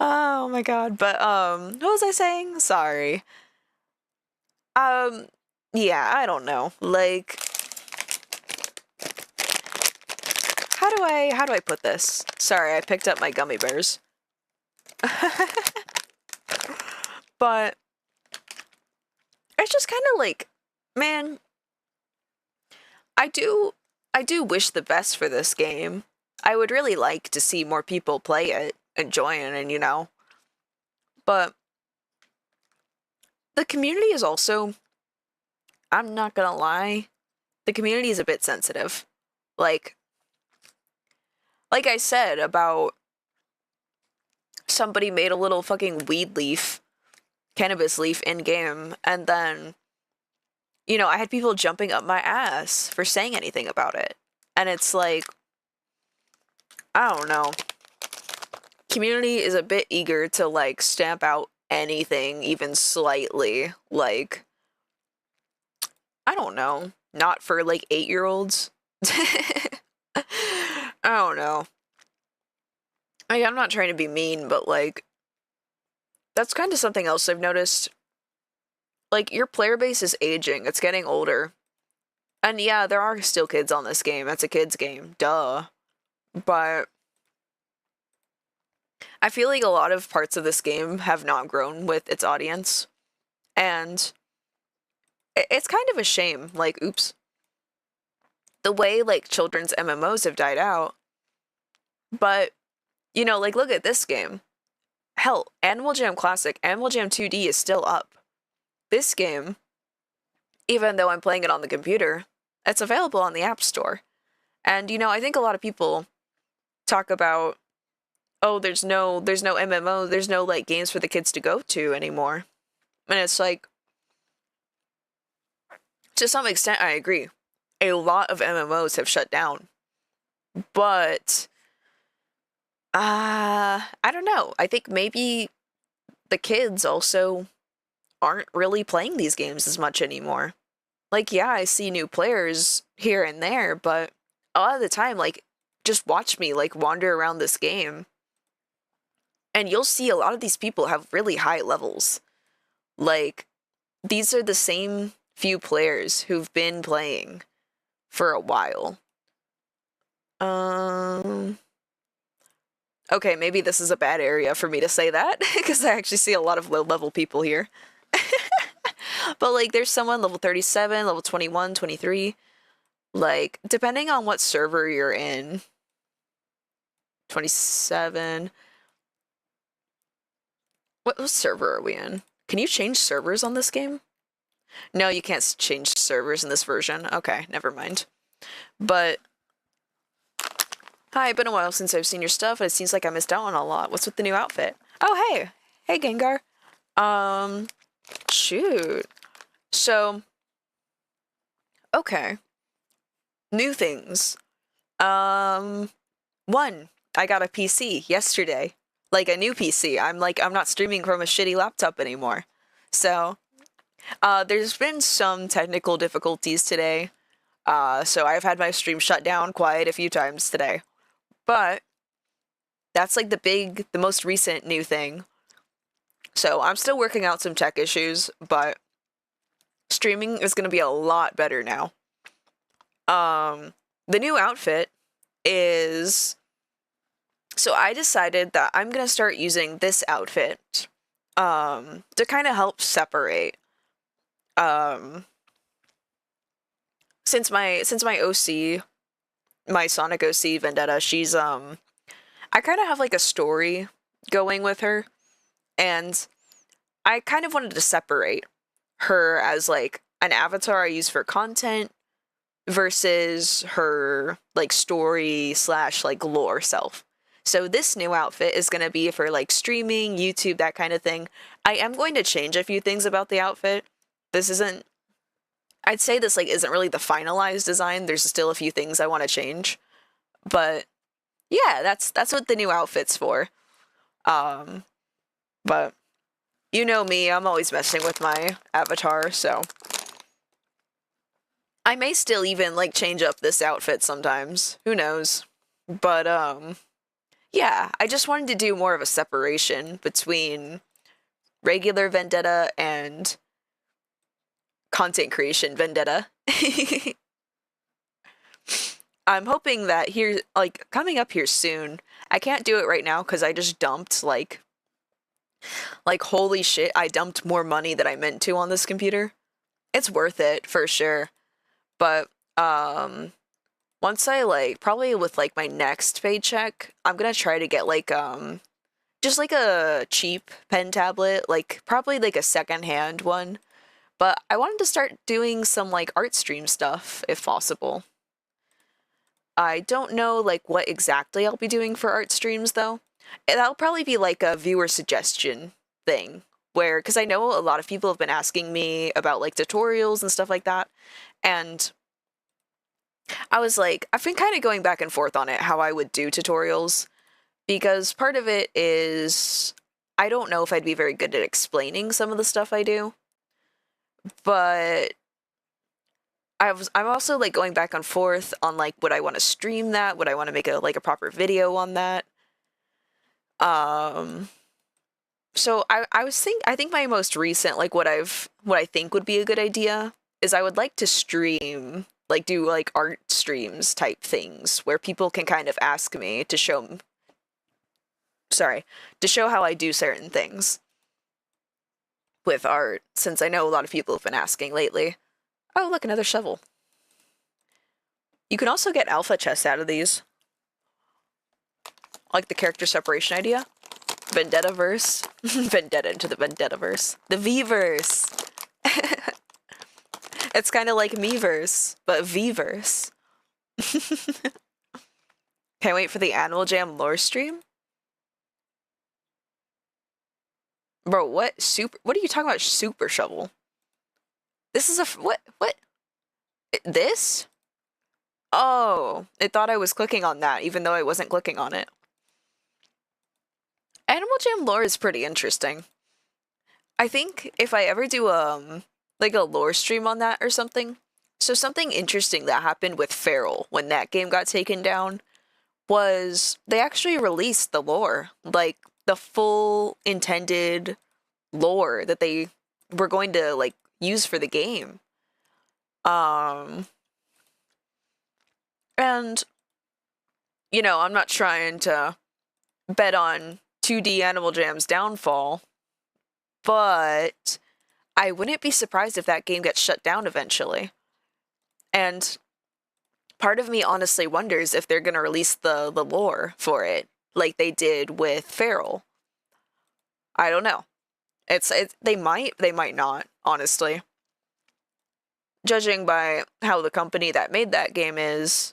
Oh my god. But, what was I saying? Sorry. Yeah, I don't know. Like, how do I put this? Sorry, I picked up my gummy bears. But it's just kind of like, man, I do wish the best for this game. I would really like to see more people play it, enjoy it, and but the community is also, I'm not gonna lie, the community is a bit sensitive. Like I said about somebody made a little fucking weed leaf, cannabis leaf in-game, and then, I had people jumping up my ass for saying anything about it. And it's like, I don't know. Community is a bit eager to, like, stamp out anything, even slightly, like, I don't know, not for, like, 8-year-olds. I don't know. I'm not trying to be mean, but, like, that's kind of something else I've noticed. Like, your player base is aging, it's getting older. And yeah, there are still kids on this game, it's a kid's game, duh. But I feel like a lot of parts of this game have not grown with its audience. And it's kind of a shame, like, oops. The way, like, children's MMOs have died out. But, like, look at this game. Hell, Animal Jam Classic, Animal Jam 2D is still up. This game, even though I'm playing it on the computer, it's available on the App Store. And, I think a lot of people talk about, oh, there's no MMO, there's no, like, games for the kids to go to anymore. And it's like, to some extent, I agree. A lot of MMOs have shut down. But, I don't know. I think maybe the kids also aren't really playing these games as much anymore. Like, yeah, I see new players here and there, but a lot of the time, like, just watch me, like, wander around this game. And you'll see a lot of these people have really high levels. Like, these are the same few players who've been playing for a while. Okay, maybe this is a bad area for me to say that, because I actually see a lot of low-level people here. But like there's someone level 37, level 21, 23. Like depending on what server you're in. 27. What server are we in? Can you change servers on this game? No, you can't change servers in this version. Okay, never mind. But hi, been a while since I've seen your stuff, and it seems like I missed out on a lot. What's with the new outfit? Oh, hey. Hey, Gengar. Shoot. So, okay. New things. One, I got a PC yesterday. Like a new PC. I'm not streaming from a shitty laptop anymore. So, there's been some technical difficulties today. So I've had my stream shut down quite a few times today. But that's like the most recent new thing. So I'm still working out some tech issues, but streaming is going to be a lot better now. The new outfit is... So I decided that I'm going to start using this outfit to kind of help separate. Since my OC, my Sonic OC Vendetta, she's I kind of have like a story going with her, and I kind of wanted to separate her as like an avatar I use for content versus her like story / like lore self. So this new outfit is going to be for like streaming, YouTube, that kind of thing. I am going to change a few things about the outfit. I'd say this like isn't really the finalized design. There's still a few things I want to change. But yeah, that's what the new outfit's for. But you know me, I'm always messing with my avatar, so I may still even like change up this outfit sometimes. Who knows? But yeah, I just wanted to do more of a separation between regular Vendetta and content creation Vendetta. I'm hoping that here, like, coming up here soon, I can't do it right now because I just dumped, like, holy shit, I dumped more money than I meant to on this computer. It's worth it, for sure. But, once I, like, probably with, like, my next paycheck, I'm gonna try to get, like, just, like, a cheap pen tablet, like, probably, like, a second-hand one. But I wanted to start doing some, like, art stream stuff, if possible. I don't know, like, what exactly I'll be doing for art streams, though. That'll probably be, like, a viewer suggestion thing, where, because I know a lot of people have been asking me about, like, tutorials and stuff like that, and I was like, I've been kind of going back and forth on it, how I would do tutorials, because part of it is, I don't know if I'd be very good at explaining some of the stuff I do, but I'm also like going back and forth on like would I want to stream that? Would I want to make a proper video on that? So I think my most recent like what I think would be a good idea is I would like to stream do like art streams type things where people can kind of ask me to show how I do certain things with art, since I know a lot of people have been asking lately. Oh, look, another shovel. You can also get alpha chests out of these. Like the character separation idea. Vendetta-verse. Vendetta into the Vendetta-verse. The V-verse. It's kind of like me-verse, but V-verse. Can't wait for the Animal Jam lore stream. Bro, what are you talking about, super shovel? This is what? This? Oh, it thought I was clicking on that, even though I wasn't clicking on it. Animal Jam lore is pretty interesting. I think if I ever do, like a lore stream on that or something. So something interesting that happened with Feral when that game got taken down was they actually released the lore. Like, the full intended lore that they were going to, like, use for the game. And, you know, I'm not trying to bet on 2D Animal Jam's downfall, but I wouldn't be surprised if that game gets shut down eventually. And part of me honestly wonders if they're going to release the lore for it like they did with Feral. I don't know. They might not, honestly. Judging by how the company that made that game is,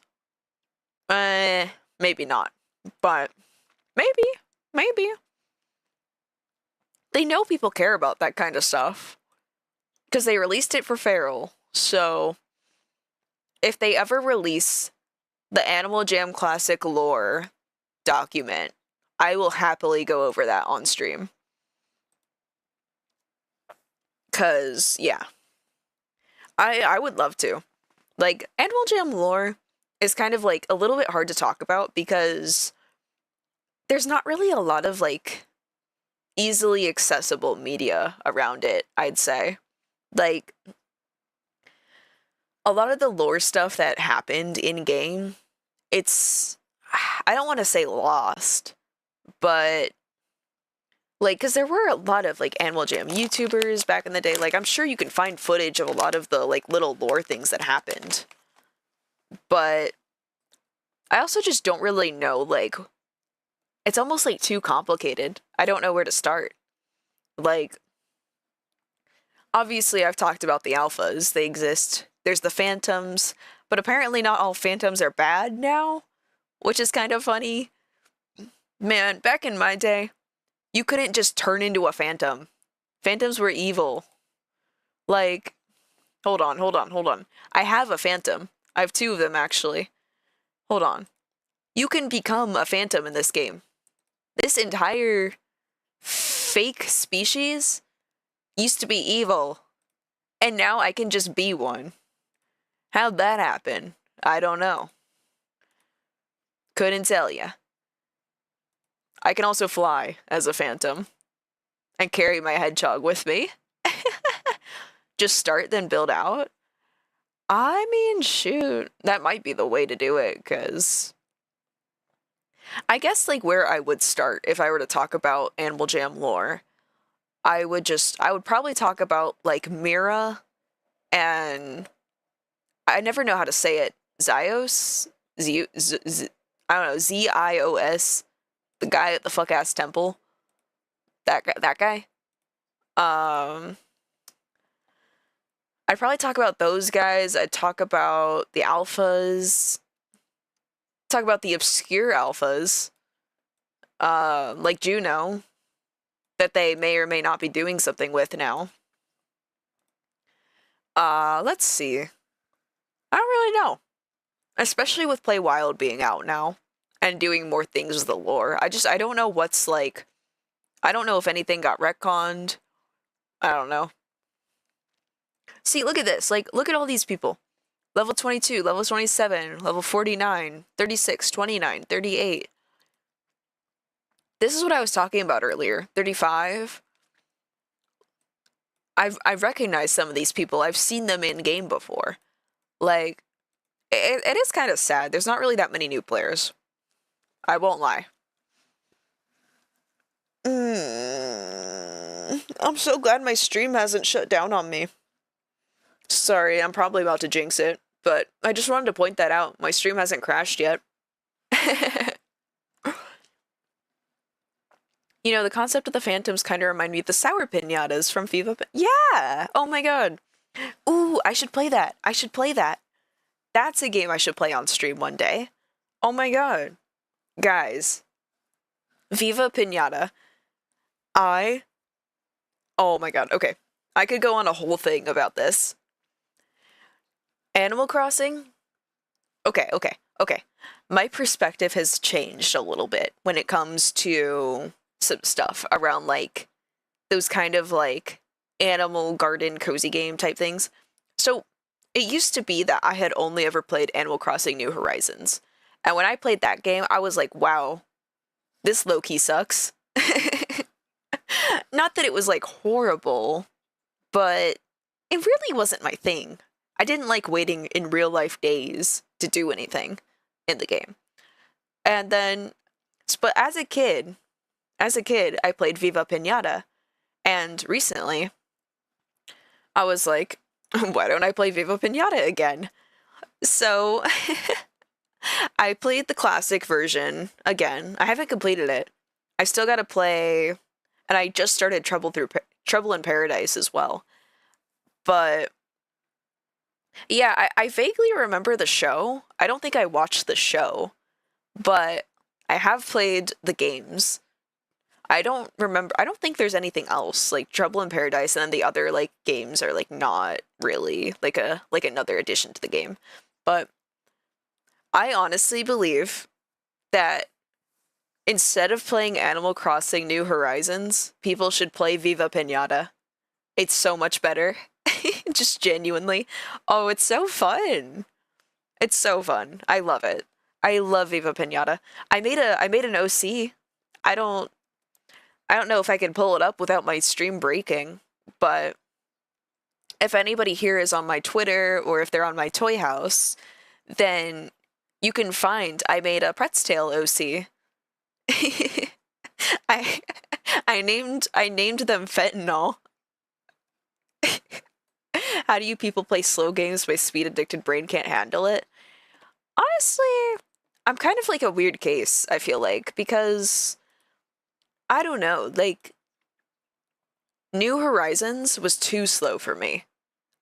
maybe not. But maybe. They know people care about that kind of stuff. Because they released it for Feral. So, if they ever release the Animal Jam Classic lore document, I will happily go over that on stream. Because, yeah. I would love to. Like, Animal Jam lore is kind of, like, a little bit hard to talk about because there's not really a lot of, like, easily accessible media around it, I'd say. Like, a lot of the lore stuff that happened in-game, it's... I don't want to say lost, but... Like, because there were a lot of, like, Animal Jam YouTubers back in the day. Like, I'm sure you can find footage of a lot of the, like, little lore things that happened. But I also just don't really know, like... It's almost, like, too complicated. I don't know where to start. Like... Obviously, I've talked about the alphas. They exist. There's the phantoms. But apparently not all phantoms are bad now. Which is kind of funny. Man, back in my day... You couldn't just turn into a phantom. Phantoms were evil. Like, hold on. I have a phantom. I have 2 of them, actually. Hold on. You can become a phantom in this game. This entire fake species used to be evil. And now I can just be one. How'd that happen? I don't know. Couldn't tell ya. I can also fly as a phantom and carry my hedgehog with me. Just start, then build out. I mean, shoot, that might be the way to do it, because I guess, like, where I would start if I were to talk about Animal Jam lore, I would probably talk about, like, Mira and I never know how to say it. Zios? I don't know, Zios. The guy at the fuck-ass temple. That guy. I'd probably talk about those guys. I'd talk about the alphas. Talk about the obscure alphas. Like Juno. That they may or may not be doing something with now. Let's see. I don't really know. Especially with Play Wild being out now. And doing more things with the lore. I don't know what's, like... I don't know if anything got retconned. I don't know. See, look at this. Like, look at all these people. Level 22, level 27, level 49, 36, 29, 38. This is what I was talking about earlier. 35. I've recognized some of these people. I've seen them in-game before. Like, it is kind of sad. There's not really that many new players. I won't lie. I'm so glad my stream hasn't shut down on me. Sorry, I'm probably about to jinx it, but I just wanted to point that out. My stream hasn't crashed yet. You know, the concept of the phantoms kind of remind me of the sour pinatas from Viva. Yeah! Oh my god. Ooh, I should play that. I should play that. That's a game I should play on stream one day. Oh my god. Guys. Viva Pinata. Oh my god, okay. I could go on a whole thing about this. Animal Crossing? Okay. My perspective has changed a little bit when it comes to some stuff around, like, those kind of, like, animal garden cozy game type things. So, it used to be that I had only ever played Animal Crossing New Horizons. And when I played that game, I was like, wow, this low-key sucks. Not that it was, like, horrible, but it really wasn't my thing. I didn't like waiting in real-life days to do anything in the game. And then, but as a kid, I played Viva Pinata, and recently, I was like, why don't I play Viva Pinata again? So I played the classic version again. I haven't completed it. I still got to play, and I just started Trouble in Paradise as well. But yeah, I vaguely remember the show. I don't think I watched the show, but I have played the games. I don't remember. I don't think there's anything else like Trouble in Paradise, and then the other like games are like not really like another addition to the game. But I honestly believe that instead of playing Animal Crossing New Horizons, people should play Viva Pinata. It's so much better. Just genuinely. Oh, it's so fun. It's so fun. I love it. I love Viva Pinata. I made an OC. I don't I don't know if I can pull it up without my stream breaking, but if anybody here is on my Twitter or if they're on my Toy House, then you can find I made a Pretz Tail OC. I I named them Fentanyl. How do you people play slow games? My speed addicted brain can't handle it. Honestly, I'm kind of like a weird case, I feel like, because I don't know, like New Horizons was too slow for me.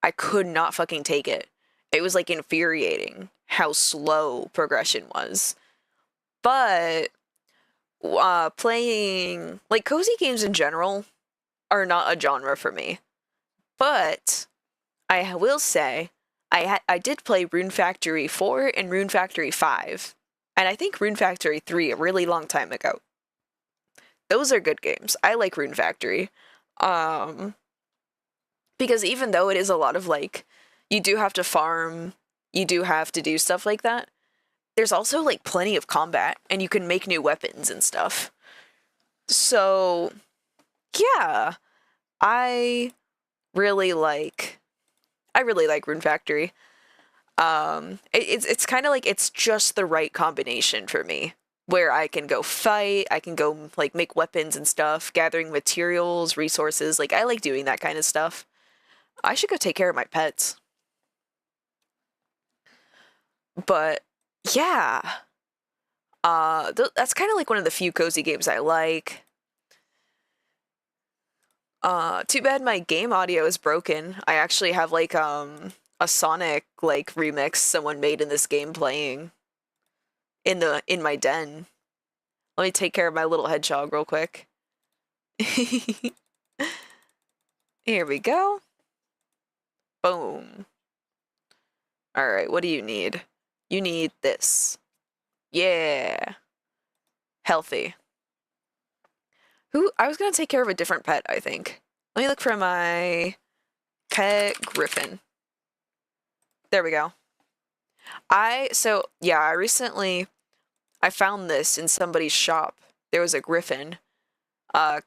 I could not fucking take it. It was like infuriating how slow progression was. But playing like cozy games in general are not a genre for me. But I will say I did play Rune Factory 4 and Rune Factory 5. And I think Rune Factory 3 a really long time ago. Those are good games. I like Rune Factory. Um because even though it is a lot of like you do have to farm, you do have to do stuff like that. There's also like plenty of combat and you can make new weapons and stuff. So, yeah, I really like I really like Rune Factory. It's kind of like it's just the right combination for me where I can go fight, I can go like make weapons and stuff, gathering materials, resources. Like I like doing that kind of stuff. I should go take care of my pets. But yeah, that's kind of like one of the few cozy games I like. Too bad my game audio is broken. I actually have like a Sonic like remix someone made in this game playing in my den. Let me take care of my little hedgehog real quick. Here we go. Boom. All right, what do you need? You need this. Yeah. Healthy. I was gonna take care of a different pet, I think. Let me look for my pet griffin. There we go. I recently I found this in somebody's shop. There was a griffin. Oh,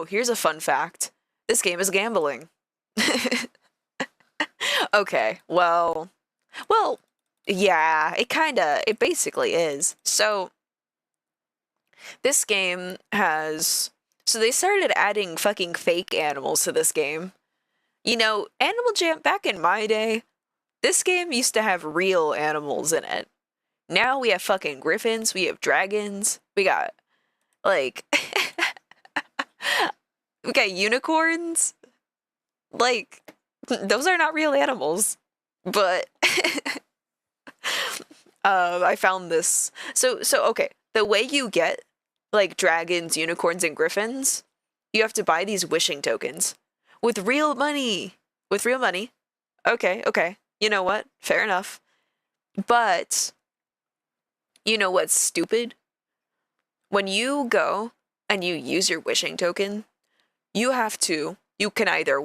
here's a fun fact. This game is gambling. Okay, well, yeah, it basically is. So, this game so they started adding fucking fake animals to this game. You know, Animal Jam, back in my day, this game used to have real animals in it. Now we have fucking griffins, we have dragons, we got, like, we got unicorns. Like, those are not real animals. But, I found this. Okay, the way you get, like, dragons, unicorns, and griffins, you have to buy these wishing tokens. With real money! With real money. Okay. You know what? Fair enough. But, you know what's stupid? When you go and you use your wishing token, you can either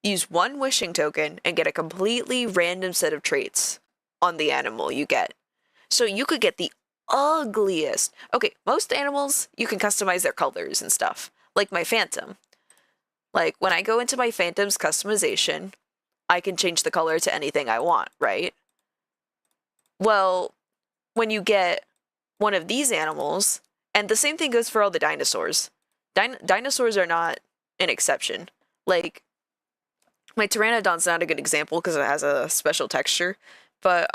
use one wishing token and get a completely random set of traits on the animal you get. So you could get the ugliest. Okay, most animals, you can customize their colors and stuff. Like my Phantom. Like, when I go into my Phantom's customization, I can change the color to anything I want, right? Well, when you get one of these animals, and the same thing goes for all the dinosaurs. Dinosaurs are not an exception. Like, My Pteranodon's not a good example because it has a special texture, but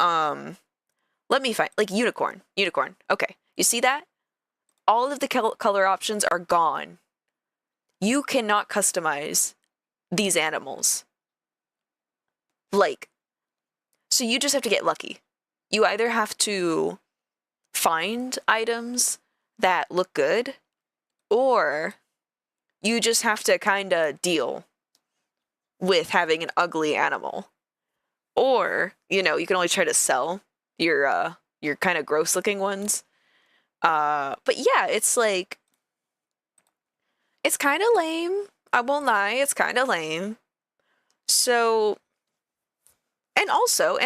let me find like unicorn. Unicorn. Okay, you see that? All of the color options are gone. You cannot customize these animals. Like, so you just have to get lucky. You either have to find items that look good, or you just have to kind of deal with having an ugly animal. Or, you know, you can only try to sell your kind of gross looking ones. But yeah, it's like, it's kind of lame. I won't lie, it's kind of lame. So, and also,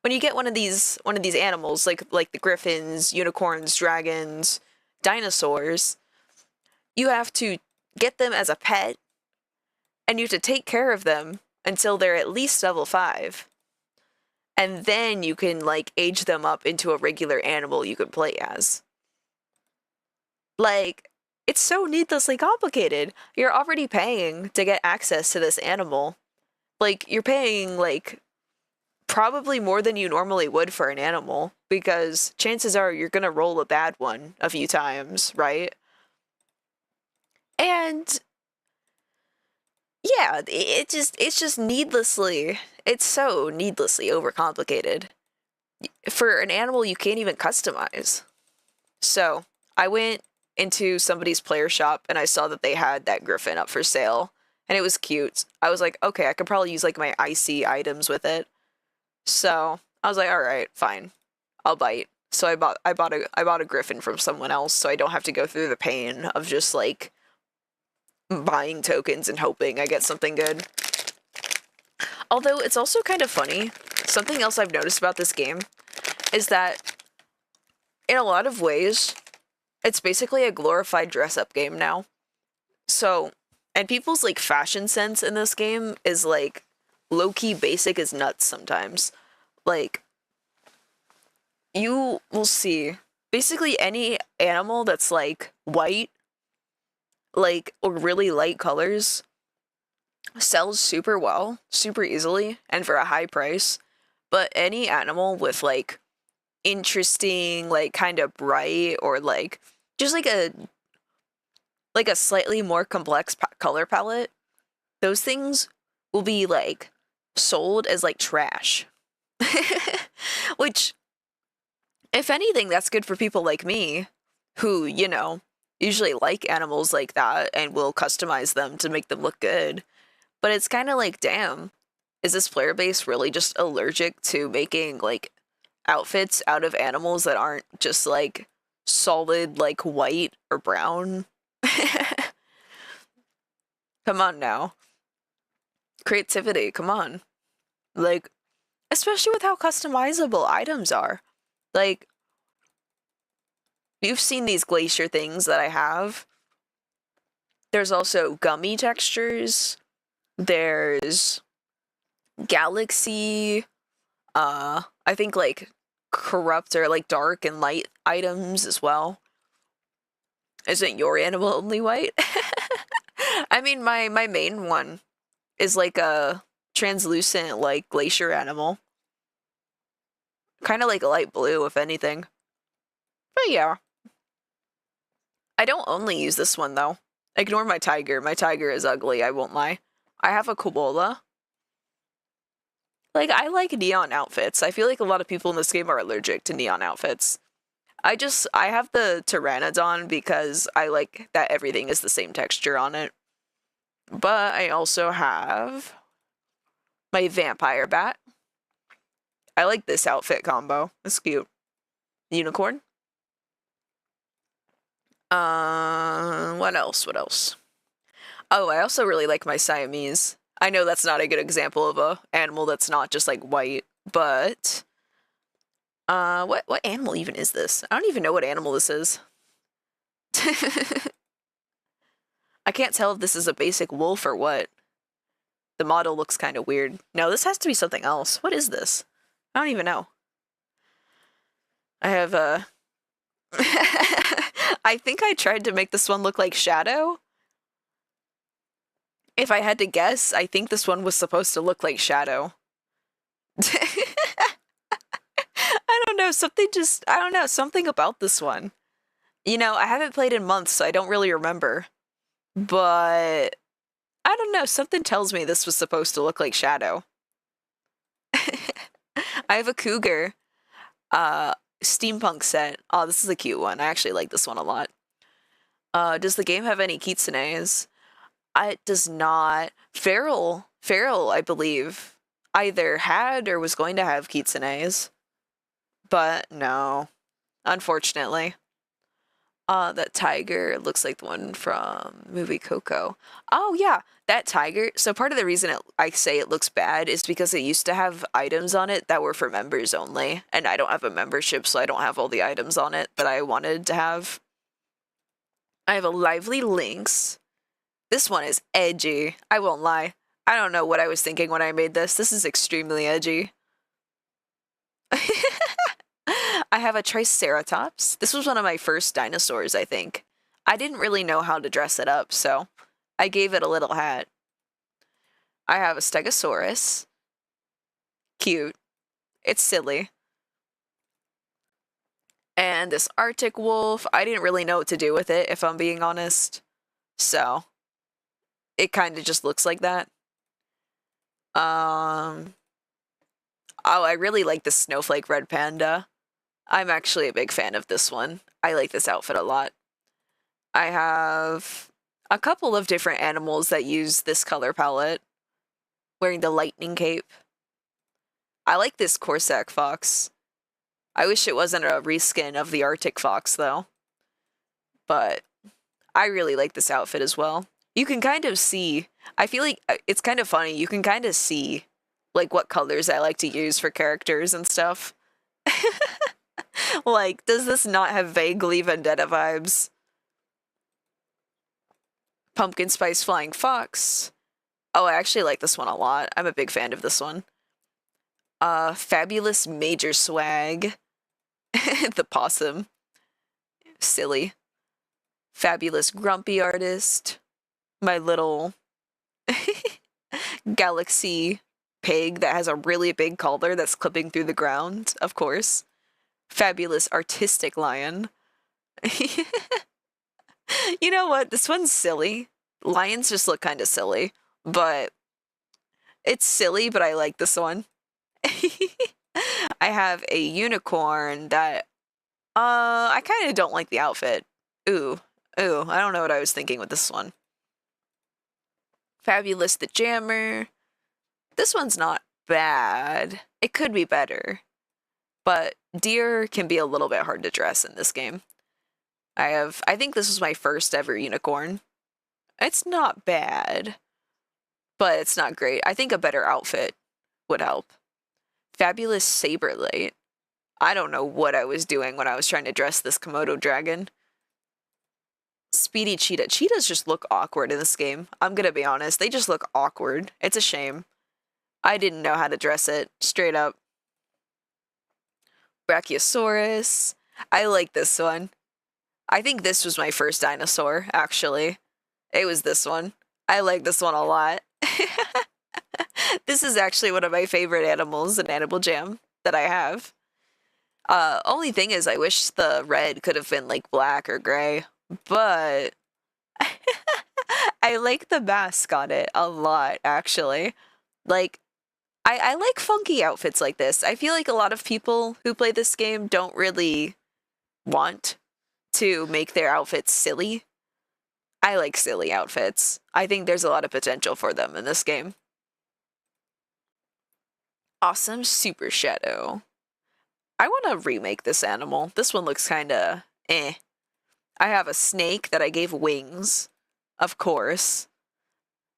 when you get one of these animals, like the griffins, unicorns, dragons, dinosaurs, you have to get them as a pet, and you have to take care of them until they're at least level 5. And then you can, like, age them up into a regular animal you can play as. Like, it's so needlessly complicated. You're already paying to get access to this animal. Like, you're paying, like, probably more than you normally would for an animal, because chances are you're gonna roll a bad one a few times, right? And yeah, it's just needlessly, it's so needlessly overcomplicated for an animal you can't even customize. So I went into somebody's player shop and I saw that they had that griffin up for sale, and it was cute. I was like, okay, I could probably use like my icy items with it. So I was like, all right, fine, I'll bite. So I bought a griffin from someone else, so I don't have to go through the pain of just like buying tokens and hoping I get something good. Although it's also kind of funny, something else I've noticed about this game is that in a lot of ways, it's basically a glorified dress-up game now. So, and people's like fashion sense in this game is like low-key basic as nuts sometimes. Like, you will see basically any animal that's like white, like, or really light colors sells super well, super easily, and for a high price. But any animal with like interesting, like kind of bright, or like just like a slightly more complex color palette, those things will be like sold as like trash. Which, if anything, that's good for people like me who, you know, usually like animals like that and will customize them to make them look good. But it's kind of like, damn, is this player base really just allergic to making like outfits out of animals that aren't just like solid like white or brown? Come on now. Creativity, come on. Like, especially with how customizable items are. Like, you've seen these glacier things that I have. There's also gummy textures. There's galaxy, I think like corrupt or like dark and light items as well. Isn't your animal only white? I mean, my main one is like a translucent like glacier animal. Kind of like a light blue, if anything. But yeah. I don't only use this one though. Ignore my tiger. My tiger is ugly, I won't lie. I have a koala. Like, I like neon outfits. I feel like a lot of people in this game are allergic to neon outfits. I have the Pteranodon because I like that everything is the same texture on it. But I also have my vampire bat. I like this outfit combo. It's cute. Unicorn. What else? What else? Oh, I also really like my Siamese. I know that's not a good example of a animal that's not just like white, but what animal even is this? I don't even know what animal this is. I can't tell if this is a basic wolf or what. The model looks kind of weird. No, this has to be something else. What is this? I don't even know. I have a I think I tried to make this one look like Shadow. If I had to guess, I think this one was supposed to look like Shadow. I don't know, I don't know, something about this one. You know, I haven't played in months, so I don't really remember. But I don't know, something tells me this was supposed to look like Shadow. I have a cougar, steampunk set. Oh, this is a cute one. I actually like this one a lot. Does the game have any kitsunes? It does not. Feral, I believe, either had or was going to have kitsunes, but no, unfortunately. That tiger looks like the one from movie Coco. Oh yeah, that tiger. So part of the reason I say it looks bad is because it used to have items on it that were for members only, and I don't have a membership, so I don't have all the items on it that I wanted to have. I have a lively lynx. This one is edgy. I won't lie. I don't know what I was thinking when I made this. This is extremely edgy. I have a Triceratops. This was one of my first dinosaurs, I think. I didn't really know how to dress it up, so I gave it a little hat. I have a Stegosaurus. Cute. It's silly. And this Arctic wolf, I didn't really know what to do with it, if I'm being honest. So, it kind of just looks like that. Oh, I really like the snowflake red panda. I'm actually a big fan of this one. I like this outfit a lot. I have a couple of different animals that use this color palette. Wearing the lightning cape. I like this Corsac fox. I wish it wasn't a reskin of the Arctic fox, though. But I really like this outfit as well. You can kind of see, I feel like it's kind of funny, you can kind of see, like, what colors I like to use for characters and stuff. Like, does this not have vaguely Vendetta vibes? Pumpkin Spice Flying Fox. Oh, I actually like this one a lot. I'm a big fan of this one. Fabulous Major Swag. The possum. Silly. Fabulous Grumpy Artist. My little galaxy pig that has a really big collar that's clipping through the ground, of course. Fabulous Artistic Lion. You know what? This one's silly. Lions just look kind of silly, but it's silly, but I like this one. I have a unicorn that, I kind of don't like the outfit. Ooh, I don't know what I was thinking with this one. Fabulous the Jammer. This one's not bad. It could be better. But deer can be a little bit hard to dress in this game. I think this was my first ever unicorn. It's not bad, but it's not great. I think a better outfit would help. Fabulous Saberlight. I don't know what I was doing when I was trying to dress this Komodo dragon. Speedy Cheetah. Cheetahs just look awkward in this game. I'm gonna be honest. They just look awkward. It's a shame. I didn't know how to dress it. Straight up. Brachiosaurus. I like this one. I think this was my first dinosaur, actually. It was this one. I like this one a lot. This is actually one of my favorite animals in Animal Jam that I have. Only thing is, I wish the red could have been like black or gray, but I like the mask on it a lot, actually. Like, I like funky outfits like this. I feel like a lot of people who play this game don't really want to make their outfits silly. I like silly outfits. I think there's a lot of potential for them in this game. Awesome Super Shadow. I want to remake this animal. This one looks kind of eh. I have a snake that I gave wings, of course.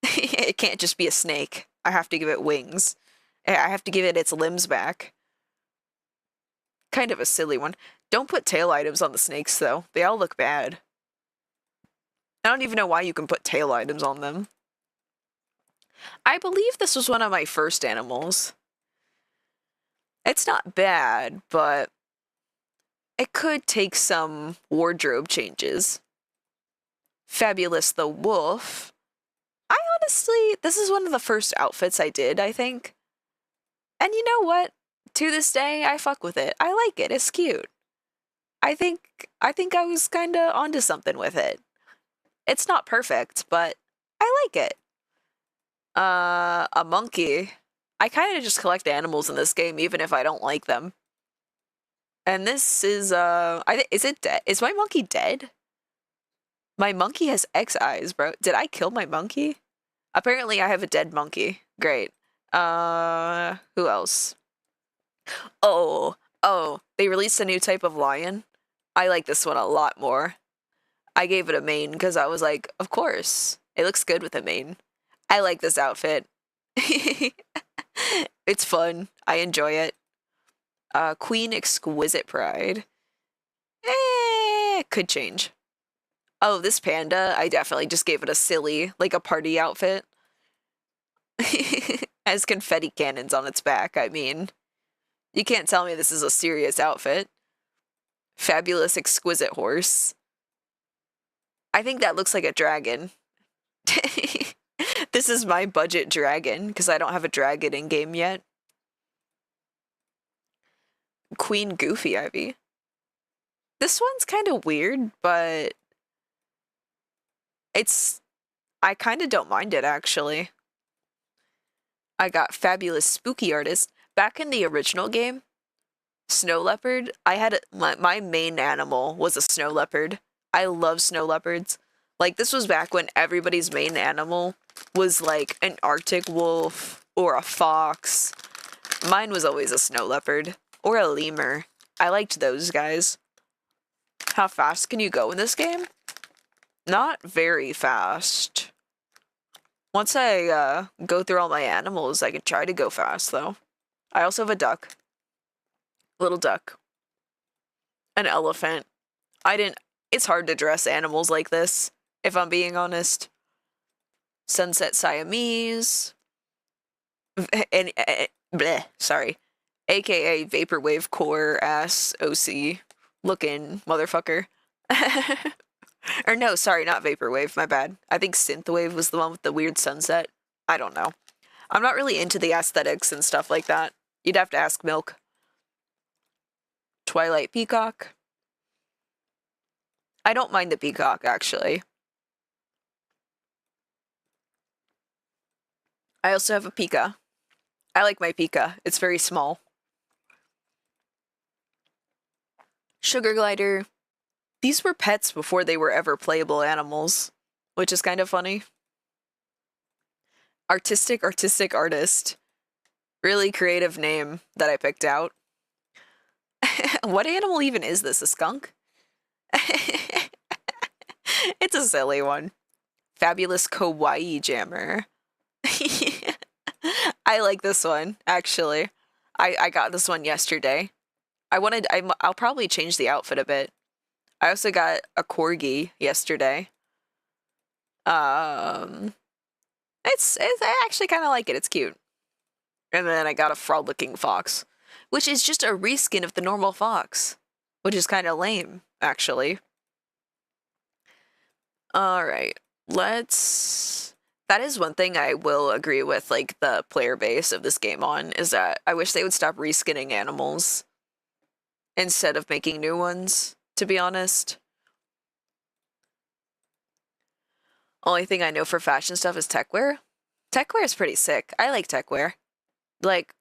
It can't just be a snake. I have to give it wings. I have to give it its limbs back. Kind of a silly one. Don't put tail items on the snakes, though. They all look bad. I don't even know why you can put tail items on them. I believe this was one of my first animals. It's not bad, but it could take some wardrobe changes. Fabulous the Wolf. I honestly, this is one of the first outfits I did, I think. And you know what? To this day, I fuck with it. I like it. It's cute. I think I was kind of onto something with it. It's not perfect, but I like it. A monkey. I kind of just collect animals in this game, even if I don't like them. And this is is it dead? Is my monkey dead? My monkey has X eyes, bro. Did I kill my monkey? Apparently, I have a dead monkey. Great. Who else? Oh, they released a new type of lion. I like this one a lot more. I gave it a mane because I was like, of course, it looks good with a mane. I like this outfit. It's fun. I enjoy it. Queen Exquisite Pride. Could change. Oh, this panda, I definitely just gave it a silly, like a party outfit. Has confetti cannons on its back, I mean. You can't tell me this is a serious outfit. Fabulous Exquisite Horse. I think that looks like a dragon. This is my budget dragon, because I don't have a dragon in game yet. Queen Goofy Ivy. This one's kind of weird, but I kind of don't mind it, actually. I got Fabulous Spooky Artist. Back in the original game, Snow Leopard, my main animal was a snow leopard. I love snow leopards. Like, this was back when everybody's main animal was like an Arctic wolf or a fox. Mine was always a snow leopard or a lemur. I liked those guys. How fast can you go in this game? Not very fast. Once I go through all my animals, I can try to go fast, though. I also have a duck. Little duck. An elephant. It's hard to dress animals like this, if I'm being honest. Sunset Siamese. And, bleh, sorry. AKA Vaporwave Core ass OC looking motherfucker. Or no, sorry, not Vaporwave, my bad. I think Synthwave was the one with the weird sunset. I don't know. I'm not really into the aesthetics and stuff like that. You'd have to ask Milk. Twilight Peacock. I don't mind the peacock, actually. I also have a Pika. I like my Pika. It's very small. Sugar Glider. These were pets before they were ever playable animals, which is kind of funny. Artistic Artist. Really creative name that I picked out. What animal even is this? A skunk? It's a silly one. Fabulous Kawaii Jammer. I like this one, actually. I got this one yesterday. I'll probably change the outfit a bit. I also got a corgi yesterday. I actually kind of like it. It's cute. And then I got a frolicking fox, which is just a reskin of the normal fox, which is kind of lame, actually. All right, that is one thing I will agree with, like, the player base of this game on, is that I wish they would stop reskinning animals instead of making new ones, to be honest. Only thing I know for fashion stuff is techwear. Techwear is pretty sick. I like techwear. Like,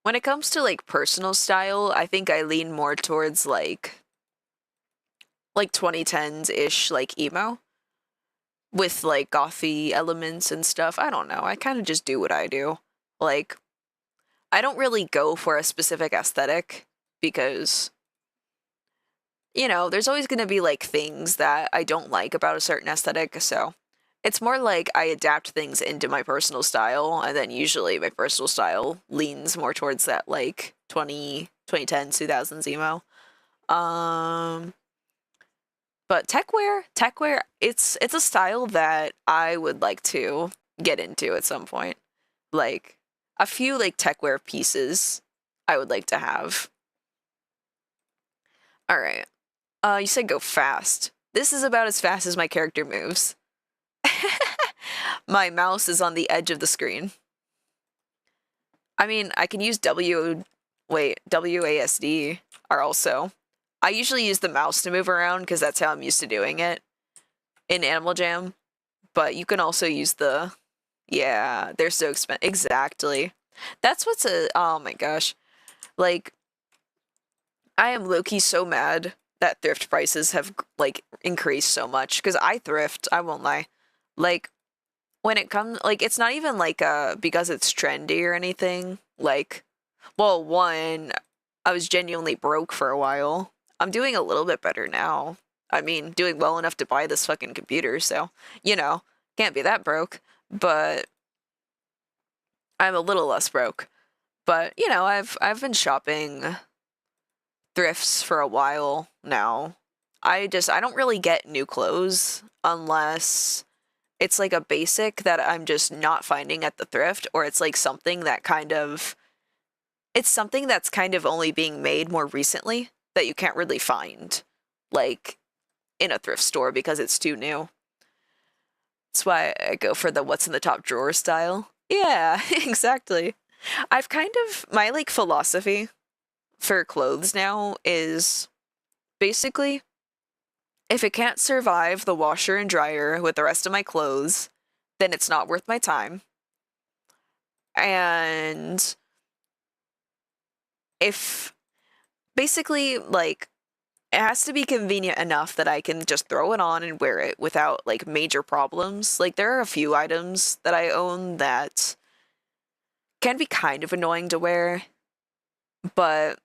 when it comes to, like, personal style, I think I lean more towards, like 2010s-ish, like, emo. With, like, gothy elements and stuff. I don't know. I kind of just do what I do. Like, I don't really go for a specific aesthetic because, you know, there's always going to be, like, things that I don't like about a certain aesthetic, so it's more like I adapt things into my personal style, and then usually my personal style leans more towards that, like, 2010s, 2000s emo. But techwear, it's a style that I would like to get into at some point. Like, a few, like, techwear pieces I would like to have. Alright. You said go fast. This is about as fast as my character moves. My mouse is on the edge of the screen. I mean, I can use WASD are also. I usually use the mouse to move around because that's how I'm used to doing it in Animal Jam. But you can also use the, yeah, they're so expensive. Exactly. That's what's oh my gosh. Like, I am low-key so mad that thrift prices have, like, increased so much. Because I thrift, I won't lie. Like, when it comes, like, it's not even, like, because it's trendy or anything. Like, well, one, I was genuinely broke for a while. I'm doing a little bit better now. I mean, doing well enough to buy this fucking computer, so, can't be that broke. But I'm a little less broke. But, I've been shopping thrifts for a while now. I don't really get new clothes unless it's like a basic that I'm just not finding at the thrift, or it's like something that it's something that's kind of only being made more recently that you can't really find, like, in a thrift store because it's too new. That's why I go for the what's in the top drawer style. Yeah, exactly. My, like, philosophy for clothes now is basically if it can't survive the washer and dryer with the rest of my clothes, then it's not worth my time. And if basically, like, it has to be convenient enough that I can just throw it on and wear it without, like, major problems. Like, there are a few items that I own that can be kind of annoying to wear, but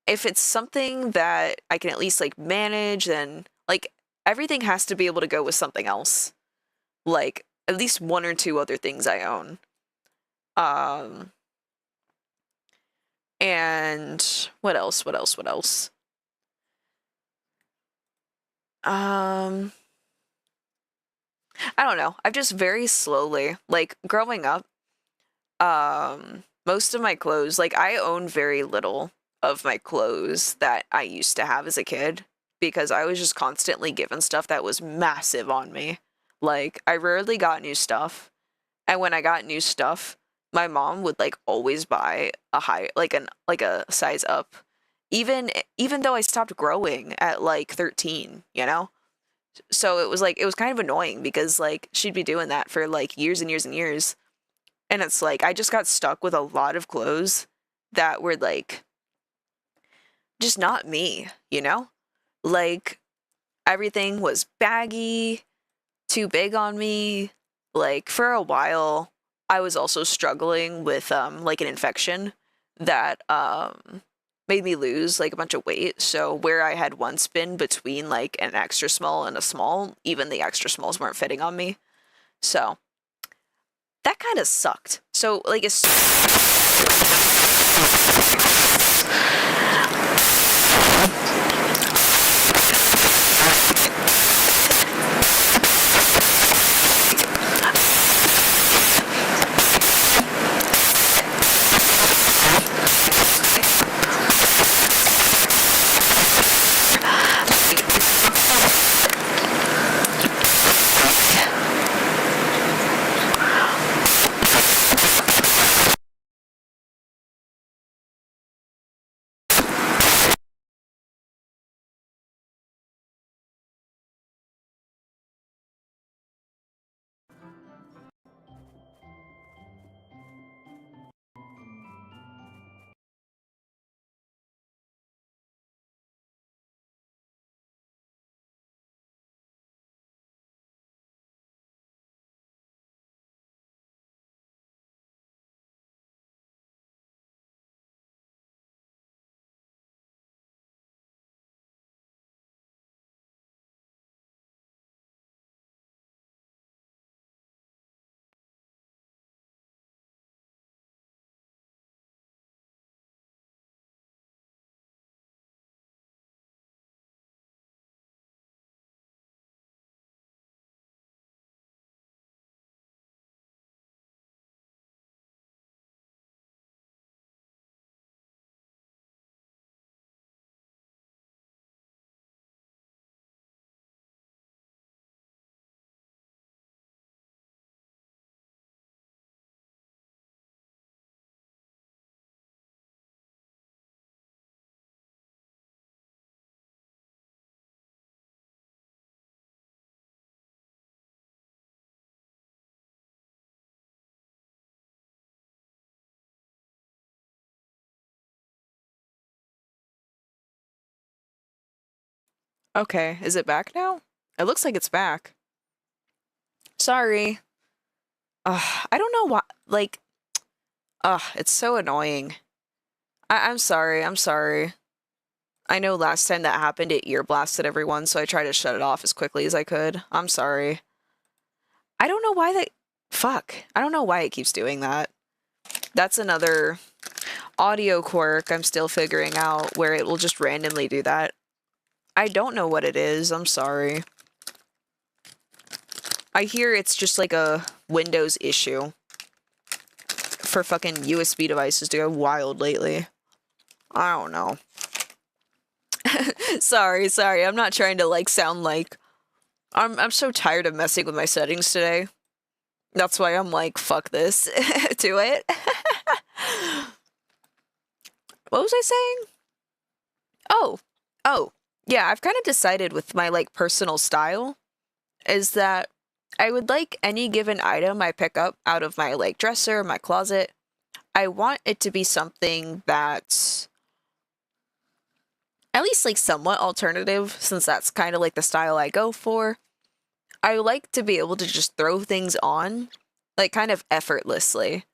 if it's something that I can at least, like, manage, then, like, everything has to be able to go with something else. Like, at least one or two other things I own. Um, and what else? What else? What else? I don't know. I've just very slowly, like, growing up, most of my clothes, like, I own very little of my clothes that I used to have as a kid because I was just constantly given stuff that was massive on me. Like, I rarely got new stuff. And when I got new stuff, my mom would, like, always buy a high, like a size up. Even though I stopped growing at, like, 13, you know? So it was like it was kind of annoying because, like, she'd be doing that for, like, years and years and years. And it's like I just got stuck with a lot of clothes that were, like, just not me, you know? Like, everything was baggy, too big on me. Like, for a while, I was also struggling with, like, an infection that, made me lose, like, a bunch of weight. So where I had once been between, like, an extra small and a small, even the extra smalls weren't fitting on me. So that kind of sucked. So, like, it's Okay, is it back now? It looks like it's back. Sorry. I don't know why. Like, it's so annoying. I'm sorry. I'm sorry. I know last time that happened, it ear blasted everyone, so I tried to shut it off as quickly as I could. I'm sorry. I don't know why that. Fuck. I don't know why it keeps doing that. That's another audio quirk I'm still figuring out where it will just randomly do that. I don't know what it is. I'm sorry. I hear it's just like a Windows issue for fucking USB devices to go wild lately. I don't know. Sorry. I'm not trying to like sound like I'm so tired of messing with my settings today. That's why I'm like, fuck this to it. What was I saying? Oh, yeah, I've kind of decided with my like personal style is that I would like any given item I pick up out of my like dresser, my closet. I want it to be something that's at least like somewhat alternative, since that's kind of like the style I go for. I like to be able to just throw things on, like kind of effortlessly,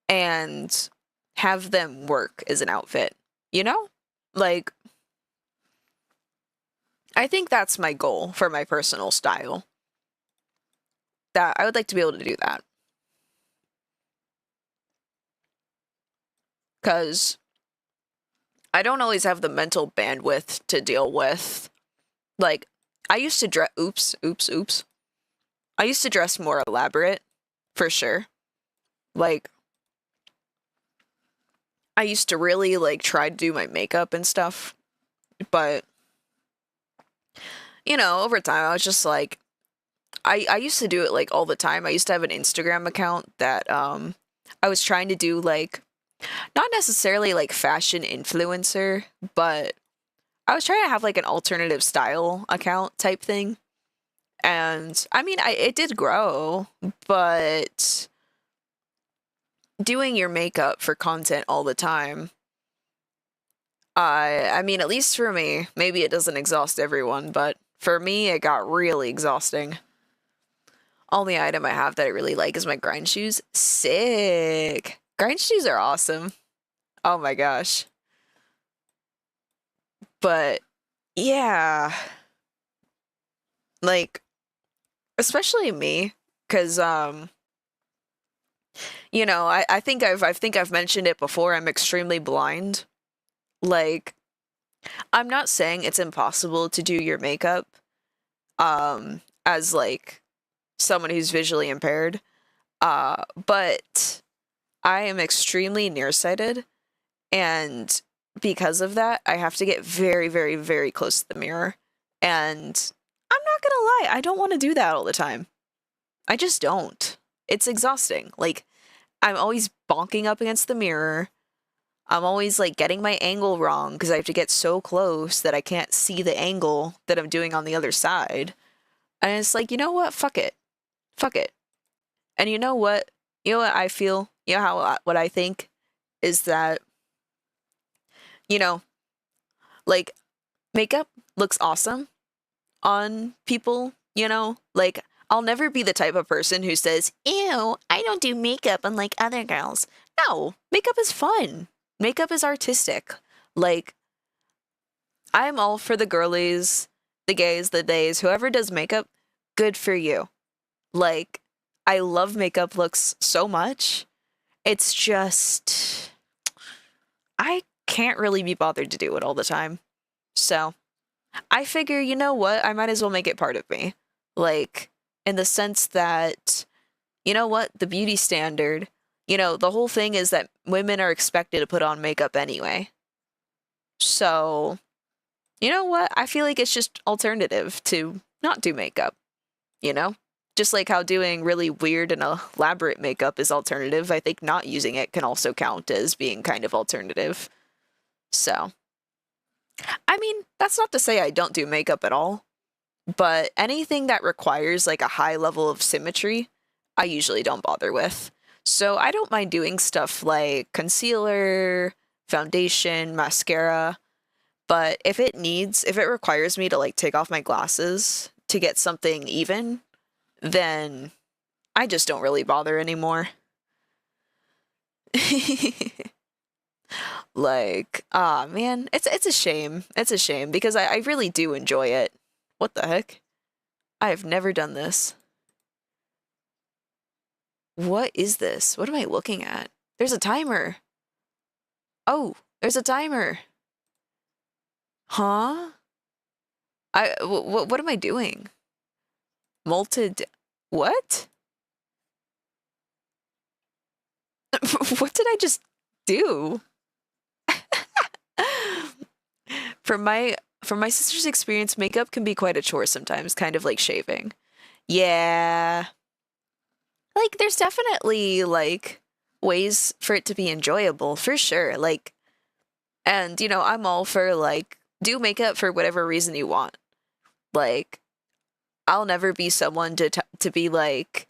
and have them work as an outfit, you know? Like, I think that's my goal for my personal style. That I would like to be able to do that. Because I don't always have the mental bandwidth to deal with. Like, I used to dress. Oops. I used to dress more elaborate, for sure. Like, I used to really, like, try to do my makeup and stuff. But, you know, over time, I was just like, I used to do it, like, all the time. I used to have an Instagram account that, I was trying to do, like, not necessarily, like, fashion influencer, but I was trying to have, like, an alternative style account type thing. And, I mean, it did grow, but doing your makeup for content all the time, I mean, at least for me, maybe it doesn't exhaust everyone, but for me, it got really exhausting. Only item I have that I really like is my grind shoes. Sick. Grind shoes are awesome. Oh my gosh. But yeah, like especially me, because you know, I think I've mentioned it before. I'm extremely blind. Like, I'm not saying it's impossible to do your makeup as like someone who's visually impaired. But I am extremely nearsighted, and because of that, I have to get very, very, very close to the mirror. And I'm not gonna lie, I don't want to do that all the time. I just don't. It's exhausting. Like, I'm always bonking up against the mirror. I'm always like getting my angle wrong because I have to get so close that I can't see the angle that I'm doing on the other side. And it's like, you know what? Fuck it. Fuck it. And you know what? You know what I feel? You know how what I think is that, you know, like makeup looks awesome on people, you know? Like, I'll never be the type of person who says, ew, I don't do makeup unlike other girls. No, makeup is fun. Makeup is artistic. Like, I'm all for the girlies, the gays, the days, whoever does makeup, good for you. Like, I love makeup looks so much. It's just, I can't really be bothered to do it all the time. So, I figure, you know what? I might as well make it part of me. Like, in the sense that, you know what? The beauty standard, you know, the whole thing is that women are expected to put on makeup anyway. So, you know what? I feel like it's just alternative to not do makeup, you know? Just like how doing really weird and elaborate makeup is alternative, I think not using it can also count as being kind of alternative. So, I mean, that's not to say I don't do makeup at all, but anything that requires like a high level of symmetry, I usually don't bother with. So I don't mind doing stuff like concealer, foundation, mascara, But if it requires me to like take off my glasses to get something even, then I just don't really bother anymore. Like, ah, man, it's a shame. It's a shame because I really do enjoy it. What the heck? I have never done this. What is this? What am I looking at? There's a timer. Oh, there's a timer. Huh? What am I doing? Molted. What? What did I just do? From my sister's experience, makeup can be quite a chore sometimes, kind of like shaving. Yeah. Like there's definitely like ways for it to be enjoyable, for sure. Like and you know, I'm all for like do makeup for whatever reason you want. Like I'll never be someone to be like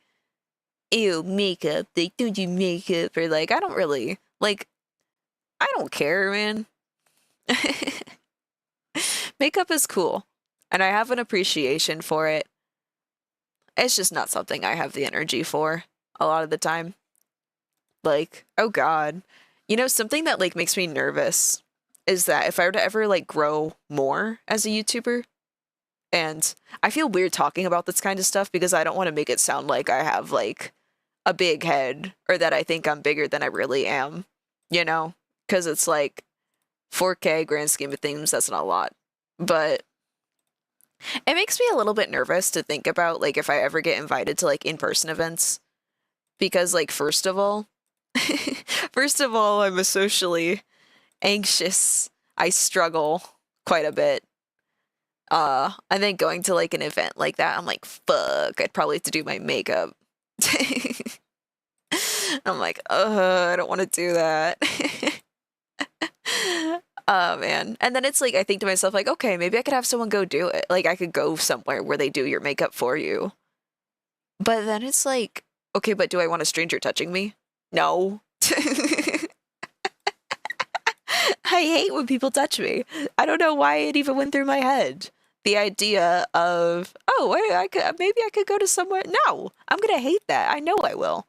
ew, makeup, like don't do makeup or like I don't really like I don't care, man. Makeup is cool, and I have an appreciation for it. It's just not something I have the energy for a lot of the time. Like, oh God. You know, something that like makes me nervous is that if I were to ever like grow more as a YouTuber, and I feel weird talking about this kind of stuff because I don't want to make it sound like I have like a big head or that I think I'm bigger than I really am, you know? Because it's like 4K grand scheme of things, that's not a lot. But it makes me a little bit nervous to think about like if I ever get invited to like in-person events because like first of all, I'm a socially anxious. I struggle quite a bit. And then going to like an event like that, I'm like, fuck, I'd probably have to do my makeup. I'm like, I don't want to do that. Oh man. And then it's like I think to myself like, okay, maybe I could have someone go do it. Like I could go somewhere where they do your makeup for you. But then it's like, okay, but do I want a stranger touching me? No. I hate when people touch me. I don't know why it even went through my head. The idea of, oh, I could maybe I could go to somewhere. No, I'm gonna hate that. I know I will.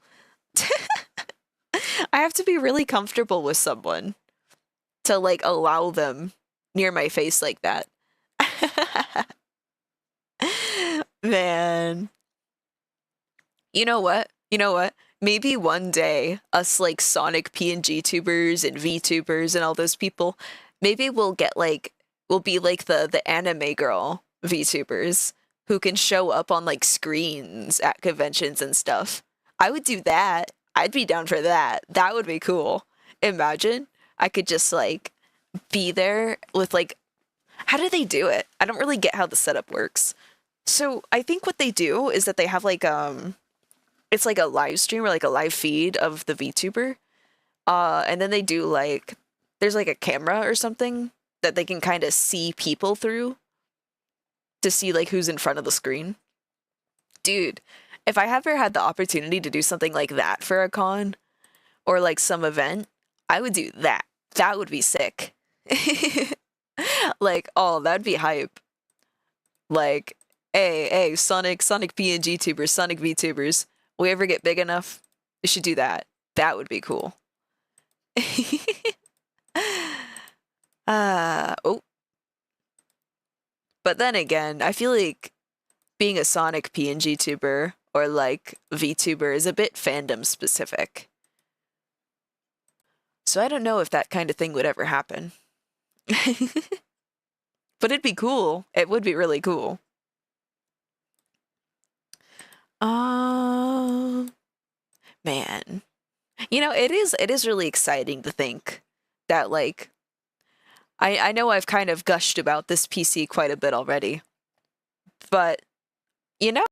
I have to be really comfortable with someone to like allow them near my face like that. Man, you know what? You know what? Maybe one day us like Sonic PNG tubers and VTubers and all those people, maybe we'll be like the anime girl VTubers who can show up on like screens at conventions and stuff. I would do that. I'd be down for that. That would be cool. Imagine I could just like be there with like how do they do it? I don't really get how the setup works. So I think what they do is that they have like it's like a live stream or like a live feed of the VTuber. And then they do like there's like a camera or something that they can kind of see people through to see like who's in front of the screen. Dude, if I ever had the opportunity to do something like that for a con or like some event, I would do that. That would be sick. Like, oh, that'd be hype. Like, hey, Sonic PNG tubers, Sonic VTubers. We ever get big enough, we should do that. That would be cool. Oh, but then again, I feel like being a Sonic PNG tuber or like VTuber is a bit fandom specific. So I don't know if that kind of thing would ever happen. But it'd be cool. It would be really cool. Um, man. You know, it is really exciting to think that like I know I've kind of gushed about this PC quite a bit already, but you know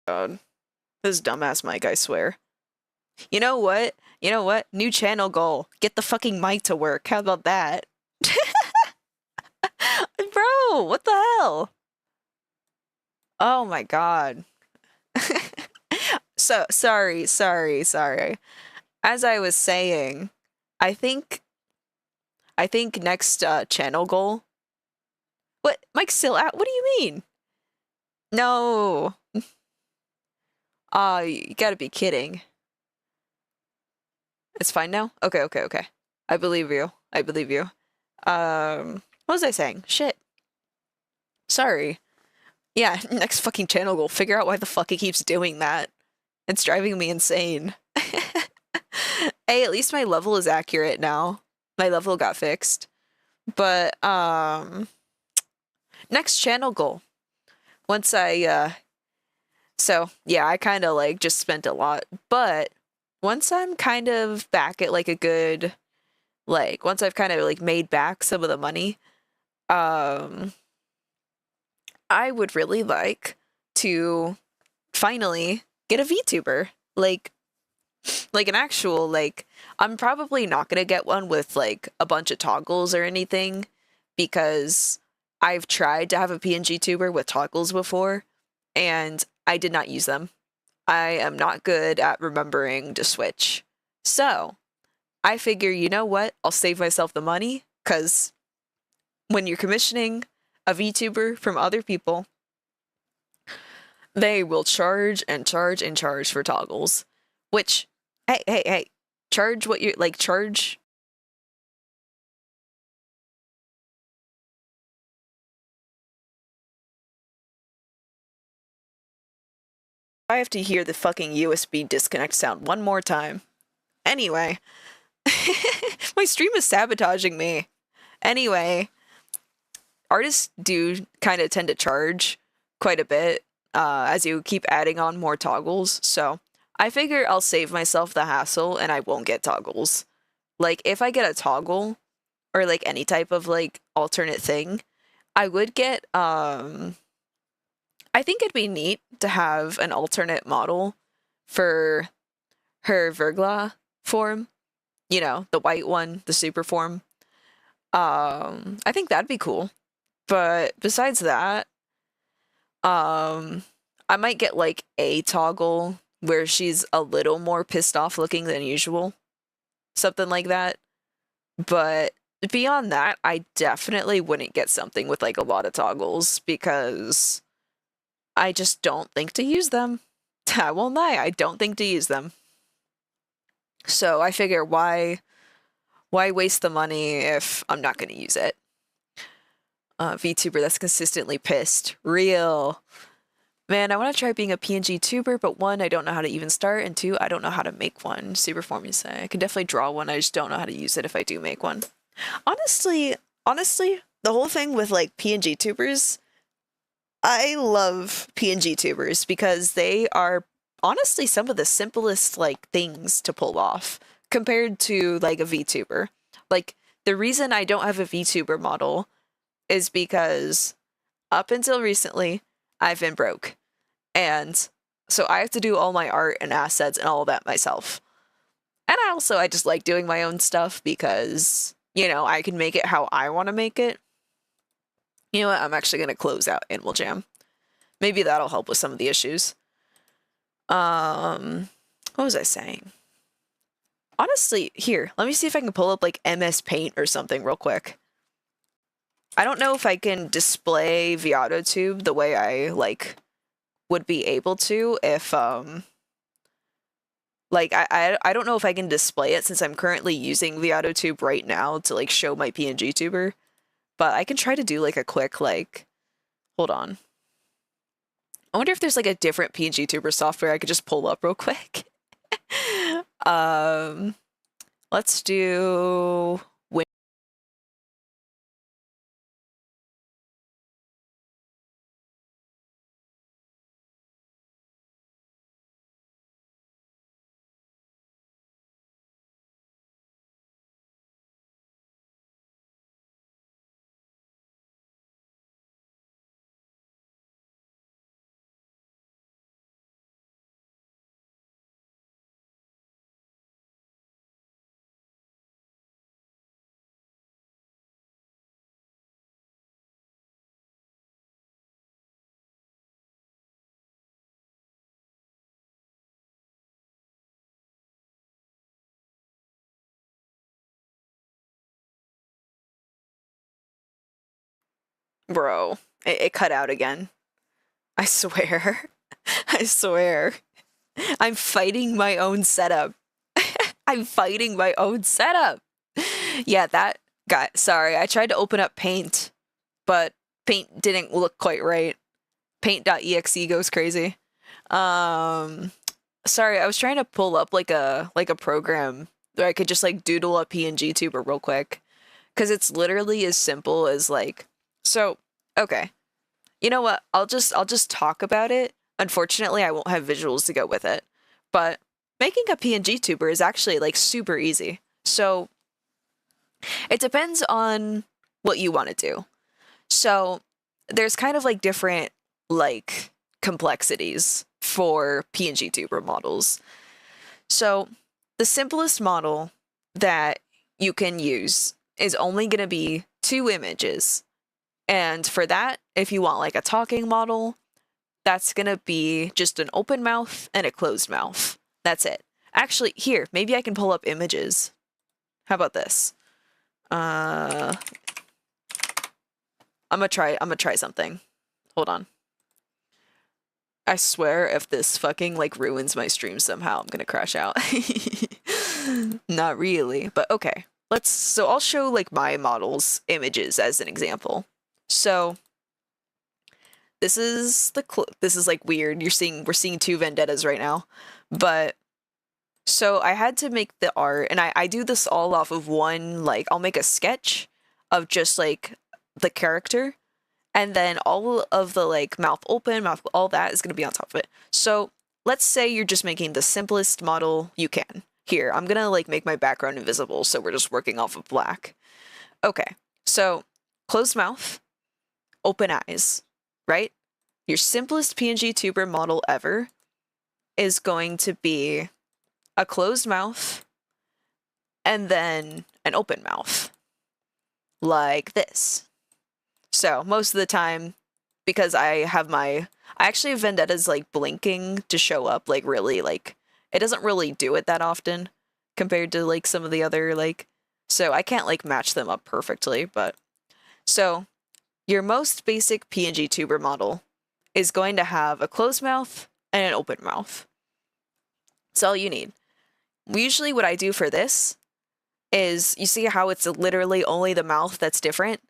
God. This dumbass mic, I swear. You know what? You know what? New channel goal. Get the fucking mic to work. How about that? Bro, what the hell? Oh my god. So, sorry. As I was saying, I think next channel goal. What? Mike's still out? What do you mean? No. You gotta be kidding. It's fine now? Okay. I believe you. What was I saying? Shit. Sorry. Yeah, next fucking channel goal. Figure out why the fuck he keeps doing that. It's driving me insane. Hey, at least my level is accurate now. My level got fixed. But, next channel goal. Once so, yeah, I kind of, like, just spent a lot. But, once I'm kind of back at, like, a good, like, once I've kind of, like, made back some of the money, I would really like to finally get a VTuber. Like an actual, like, I'm probably not gonna get one with, like, a bunch of toggles or anything, because I've tried to have a PNG tuber with toggles before, and I did not use them. I am not good at remembering to switch. So, I figure, you know what? I'll save myself the money, because when you're commissioning a VTuber from other people, they will charge and charge and charge for toggles. Which, hey, charge what you like, charge. I have to hear the fucking USB disconnect sound one more time. Anyway, my stream is sabotaging me. Anyway, artists do kind of tend to charge quite a bit as you keep adding on more toggles, so I figure I'll save myself the hassle and I won't get toggles. Like, if I get a toggle, or like any type of like alternate thing, I would get, I think it'd be neat to have an alternate model for her Vergla form, you know, the white one, the super form. I think that'd be cool. But besides that, I might get like a toggle where she's a little more pissed off looking than usual. Something like that. But beyond that, I definitely wouldn't get something with like a lot of toggles because I just don't think to use them. I won't lie, I don't think to use them. So I figure why waste the money if I'm not going to use it? VTuber that's consistently pissed. Real. Man, I want to try being a PNG tuber, but one, I don't know how to even start, and two, I don't know how to make one. Super form, you say. I can definitely draw one, I just don't know how to use it if I do make one. Honestly, the whole thing with like PNG tubers, I love PNG tubers because they are honestly some of the simplest like things to pull off compared to like a VTuber. Like, the reason I don't have a VTuber model is because up until recently, I've been broke. And so I have to do all my art and assets and all of that myself. And I just like doing my own stuff because, you know, I can make it how I want to make it. You know what? I'm actually going to close out Animal Jam. Maybe that'll help with some of the issues. What was I saying? Honestly, here, let me see if I can pull up like MS Paint or something real quick. I don't know if I can display ViatoTube the way I like would be able to if like I don't know if I can display it since I'm currently using ViatoTube right now to like show my PNG tuber, but I can try to do like a quick like, hold on. I wonder if there's like a different PNG tuber software I could just pull up real quick. Let's do Bro, it cut out again. I swear. I swear. I'm fighting my own setup. I'm fighting my own setup. Yeah, that guy. Sorry, I tried to open up Paint, but Paint didn't look quite right. Paint.exe goes crazy. Um, Sorry, I was trying to pull up like a program where I could just like doodle a PNG tuber real quick, because it's literally as simple as like, so okay, you know what? I'll just talk about it. Unfortunately, I won't have visuals to go with it, but making a PNG tuber is actually like super easy. So it depends on what you want to do. So there's kind of like different like complexities for PNG tuber models. So the simplest model that you can use is only going to be two images. And for that, if you want like a talking model, that's going to be just an open mouth and a closed mouth. That's it. Actually, here, maybe I can pull up images. How about this? I'm gonna try something. Hold on. I swear if this fucking like ruins my stream somehow, I'm gonna crash out. Not really, but okay. So I'll show like my model's images as an example. So this is this is like weird. We're seeing two vendettas right now. But so I had to make the art, and I do this all off of one, like I'll make a sketch of just like the character, and then all of the like mouth open, mouth, all that is going to be on top of it. So let's say you're just making the simplest model you can. Here, I'm going to like make my background invisible, so we're just working off of black. Okay, so closed mouth, open eyes, right? Your simplest PNG tuber model ever is going to be a closed mouth and then an open mouth, like this. So most of the time, because I actually have vendettas like blinking to show up, like really like, it doesn't really do it that often compared to like some of the other like, so I can't like match them up perfectly, but so your most basic PNG tuber model is going to have a closed mouth and an open mouth. That's all you need. Usually what I do for this is, you see how it's literally only the mouth that's different?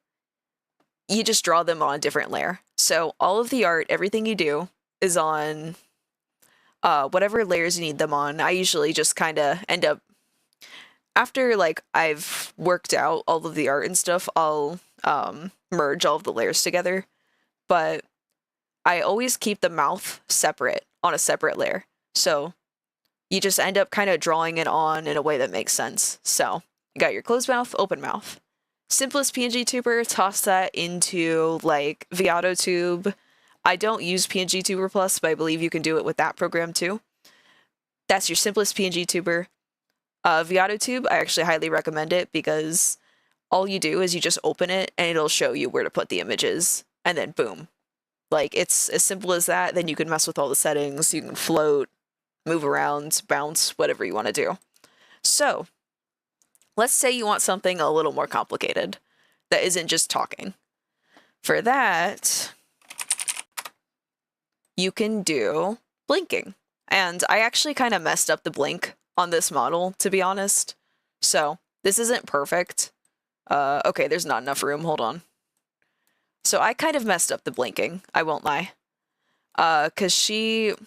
You just draw them on a different layer. So all of the art, everything you do is on whatever layers you need them on. I usually just kind of end up, after like I've worked out all of the art and stuff, I'll merge all of the layers together. But I always keep the mouth separate on a separate layer. So you just end up kind of drawing it on in a way that makes sense. So you got your closed mouth, open mouth. Simplest PNG tuber, toss that into like ViadoTube. I don't use PNG Tuber Plus, but I believe you can do it with that program too. That's your simplest PNG tuber. ViadoTube, I actually highly recommend it, because all you do is you just open it and it'll show you where to put the images, and then boom. Like, it's as simple as that. Then you can mess with all the settings, you can float, move around, bounce, whatever you want to do. So let's say you want something a little more complicated that isn't just talking. For that, you can do blinking. And I actually kind of messed up the blink on this model, to be honest. So this isn't perfect. Okay, there's not enough room. Hold on. So I kind of messed up the blinking, I won't lie. Because it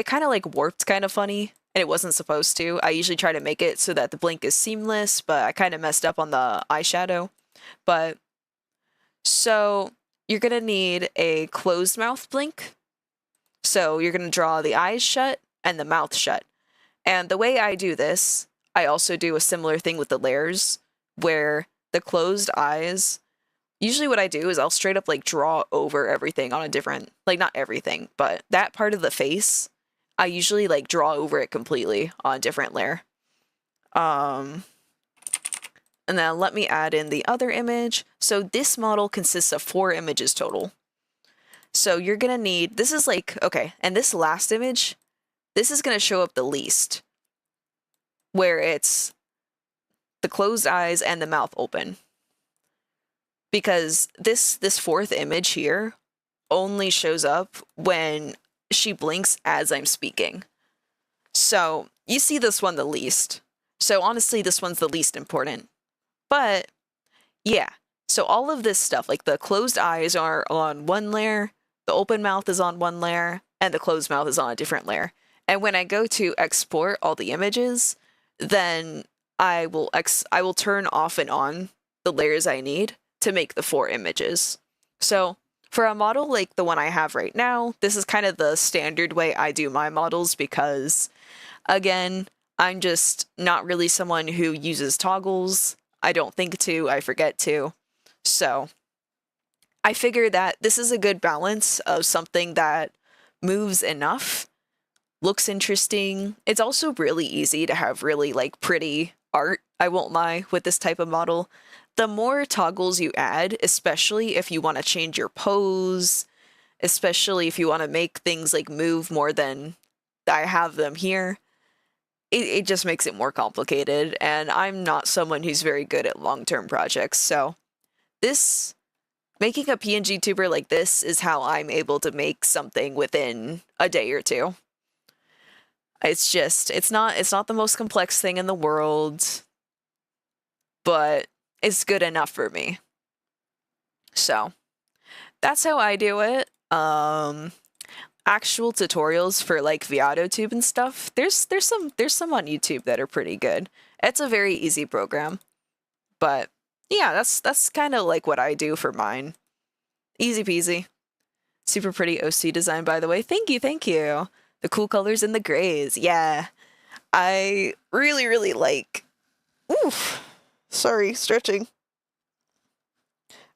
kind of like warped kind of funny, and it wasn't supposed to. I usually try to make it so that the blink is seamless, but I kind of messed up on the eyeshadow. But so you're gonna need a closed mouth blink. So you're gonna draw the eyes shut and the mouth shut. And the way I do this, I also do a similar thing with the layers, where the closed eyes, usually what I do is I'll straight up like draw over everything on a different, like not everything, but that part of the face, I usually like draw over it completely on a different layer. And then let me add in the other image. So this model consists of 4 images total. So you're gonna need, this is like, okay, and this last image, this is gonna show up the least, where it's the closed eyes and the mouth open. because this fourth image here only shows up when she blinks as I'm speaking. So you see this one the least. So honestly, this one's the least important. But yeah, so all of this stuff, like the closed eyes are on one layer, the open mouth is on one layer, and the closed mouth is on a different layer. And when I go to export all the images, then I will turn off and on the layers I need to make the 4 images. So for a model like the one I have right now, this is kind of the standard way I do my models because, again, I'm just not really someone who uses toggles. I don't think to, I forget to. So I figure that this is a good balance of something that moves enough, looks interesting. It's also really easy to have really like pretty art, I won't lie, with this type of model. The more toggles you add, especially if you want to change your pose, especially if you want to make things like move more than I have them here, it just makes it more complicated. And I'm not someone who's very good at long-term projects. So this, making a PNG tuber like this is how I'm able to make something within a day or two. It's just, it's not the most complex thing in the world, but it's good enough for me. So that's how I do it. Actual tutorials for like ViadoTube and stuff, there's some on YouTube that are pretty good. It's a very easy program. But yeah, that's kind of like what I do for mine. Easy peasy. Super pretty OC design, by the way. Thank you, thank you. The cool colors and the grays. Yeah. I really, really like... Oof. Sorry, stretching.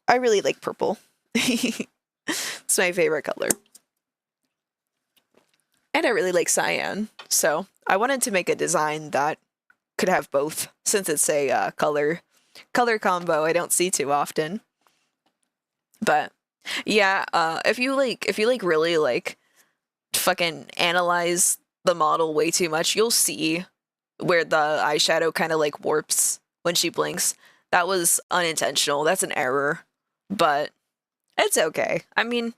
I really like purple. It's my favorite color. And I really like cyan. So I wanted to make a design that could have both, since it's a color combo I don't see too often. But yeah, if you really like fucking analyze the model way too much, you'll see where the eyeshadow kind of like warps when she blinks. That was unintentional. That's an error, but it's okay. I mean,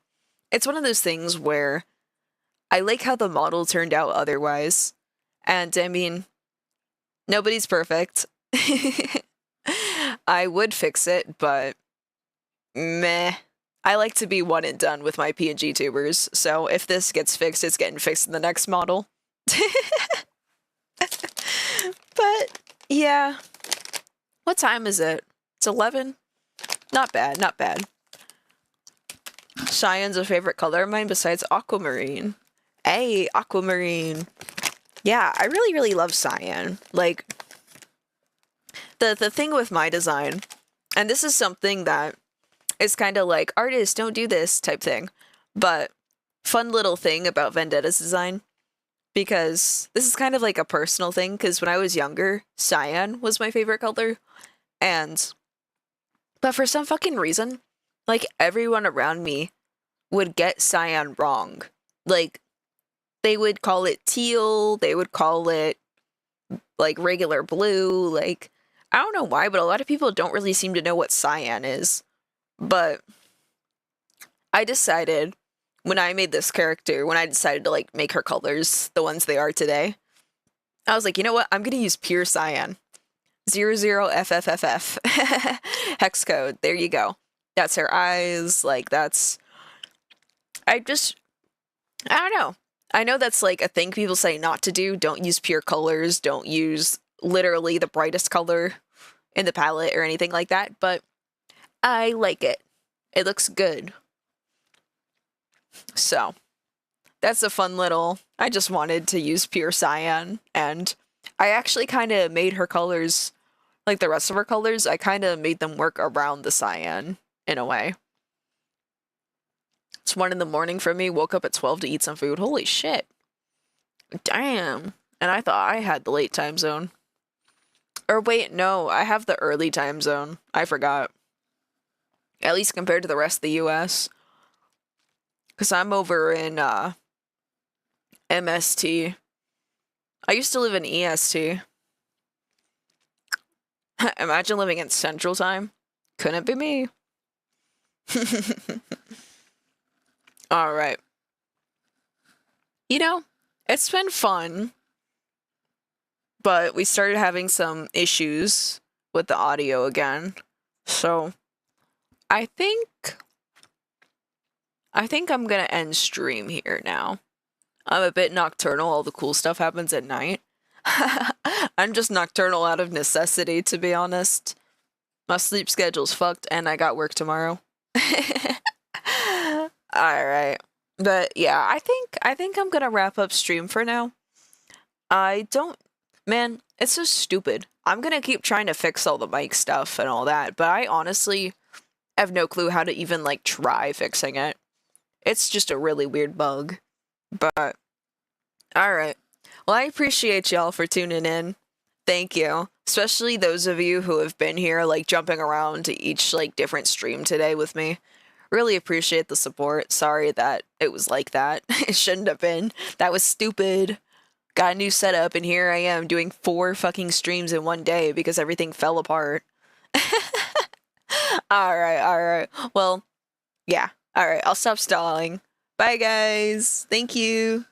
it's one of those things where I like how the model turned out otherwise. And I mean, nobody's perfect. I would fix it, but meh. I like to be one and done with my PNG tubers, so if this gets fixed, it's getting fixed in the next model. But, yeah. What time is it? It's 11? Not bad, not bad. Cyan's a favorite color of mine besides aquamarine. Hey, aquamarine. Yeah, I really, really love cyan. Like, the thing with my design, and this is something that is kind of like, artists, don't do this type thing, but fun little thing about Vendetta's design, because this is kind of like a personal thing, because when I was younger, cyan was my favorite color, but for some fucking reason, like, everyone around me would get cyan wrong. Like, they would call it teal, they would call it, like, regular blue, like, I don't know why, but a lot of people don't really seem to know what cyan is. But I decided when I made this character, when I decided to like make her colors the ones they are today, I was like, you know what? I'm going to use pure cyan. 00FFFF. Hex code. There you go. That's her eyes. Like, that's... I don't know. I know that's like a thing people say not to do. Don't use pure colors. Don't use literally the brightest color in the palette or anything like that. But I like it. It looks good. So, that's a fun little... I just wanted to use pure cyan, and I actually kind of made her colors, like the rest of her colors, I kind of made them work around the cyan, in a way. It's 1 in the morning for me, woke up at 12 to eat some food. Holy shit. Damn. And I thought I had the late time zone. Or wait, no, I have the early time zone. I forgot. At least compared to the rest of the US. Because I'm over in MST. I used to live in EST. Imagine living in Central Time. Couldn't be me. All right. You know, it's been fun, but we started having some issues with the audio again. So, I think I'm going to end stream here now. I'm a bit nocturnal. All the cool stuff happens at night. I'm just nocturnal out of necessity, to be honest. My sleep schedule's fucked and I got work tomorrow. Alright. But yeah, I think I'm gonna wrap up stream for now. I don't man, it's so stupid. I'm gonna keep trying to fix all the mic stuff and all that, but I honestly have no clue how to even like try fixing it. It's just a really weird bug. But alright. Well, I appreciate y'all for tuning in. Thank you. Especially those of you who have been here, like jumping around to each like different stream today with me. Really appreciate the support. Sorry that it was like that. It shouldn't have been. That was stupid. Got a new setup, and here I am doing 4 fucking streams in one day because everything fell apart. Alright, alright. Well, yeah. Alright, I'll stop stalling. Bye, guys. Thank you.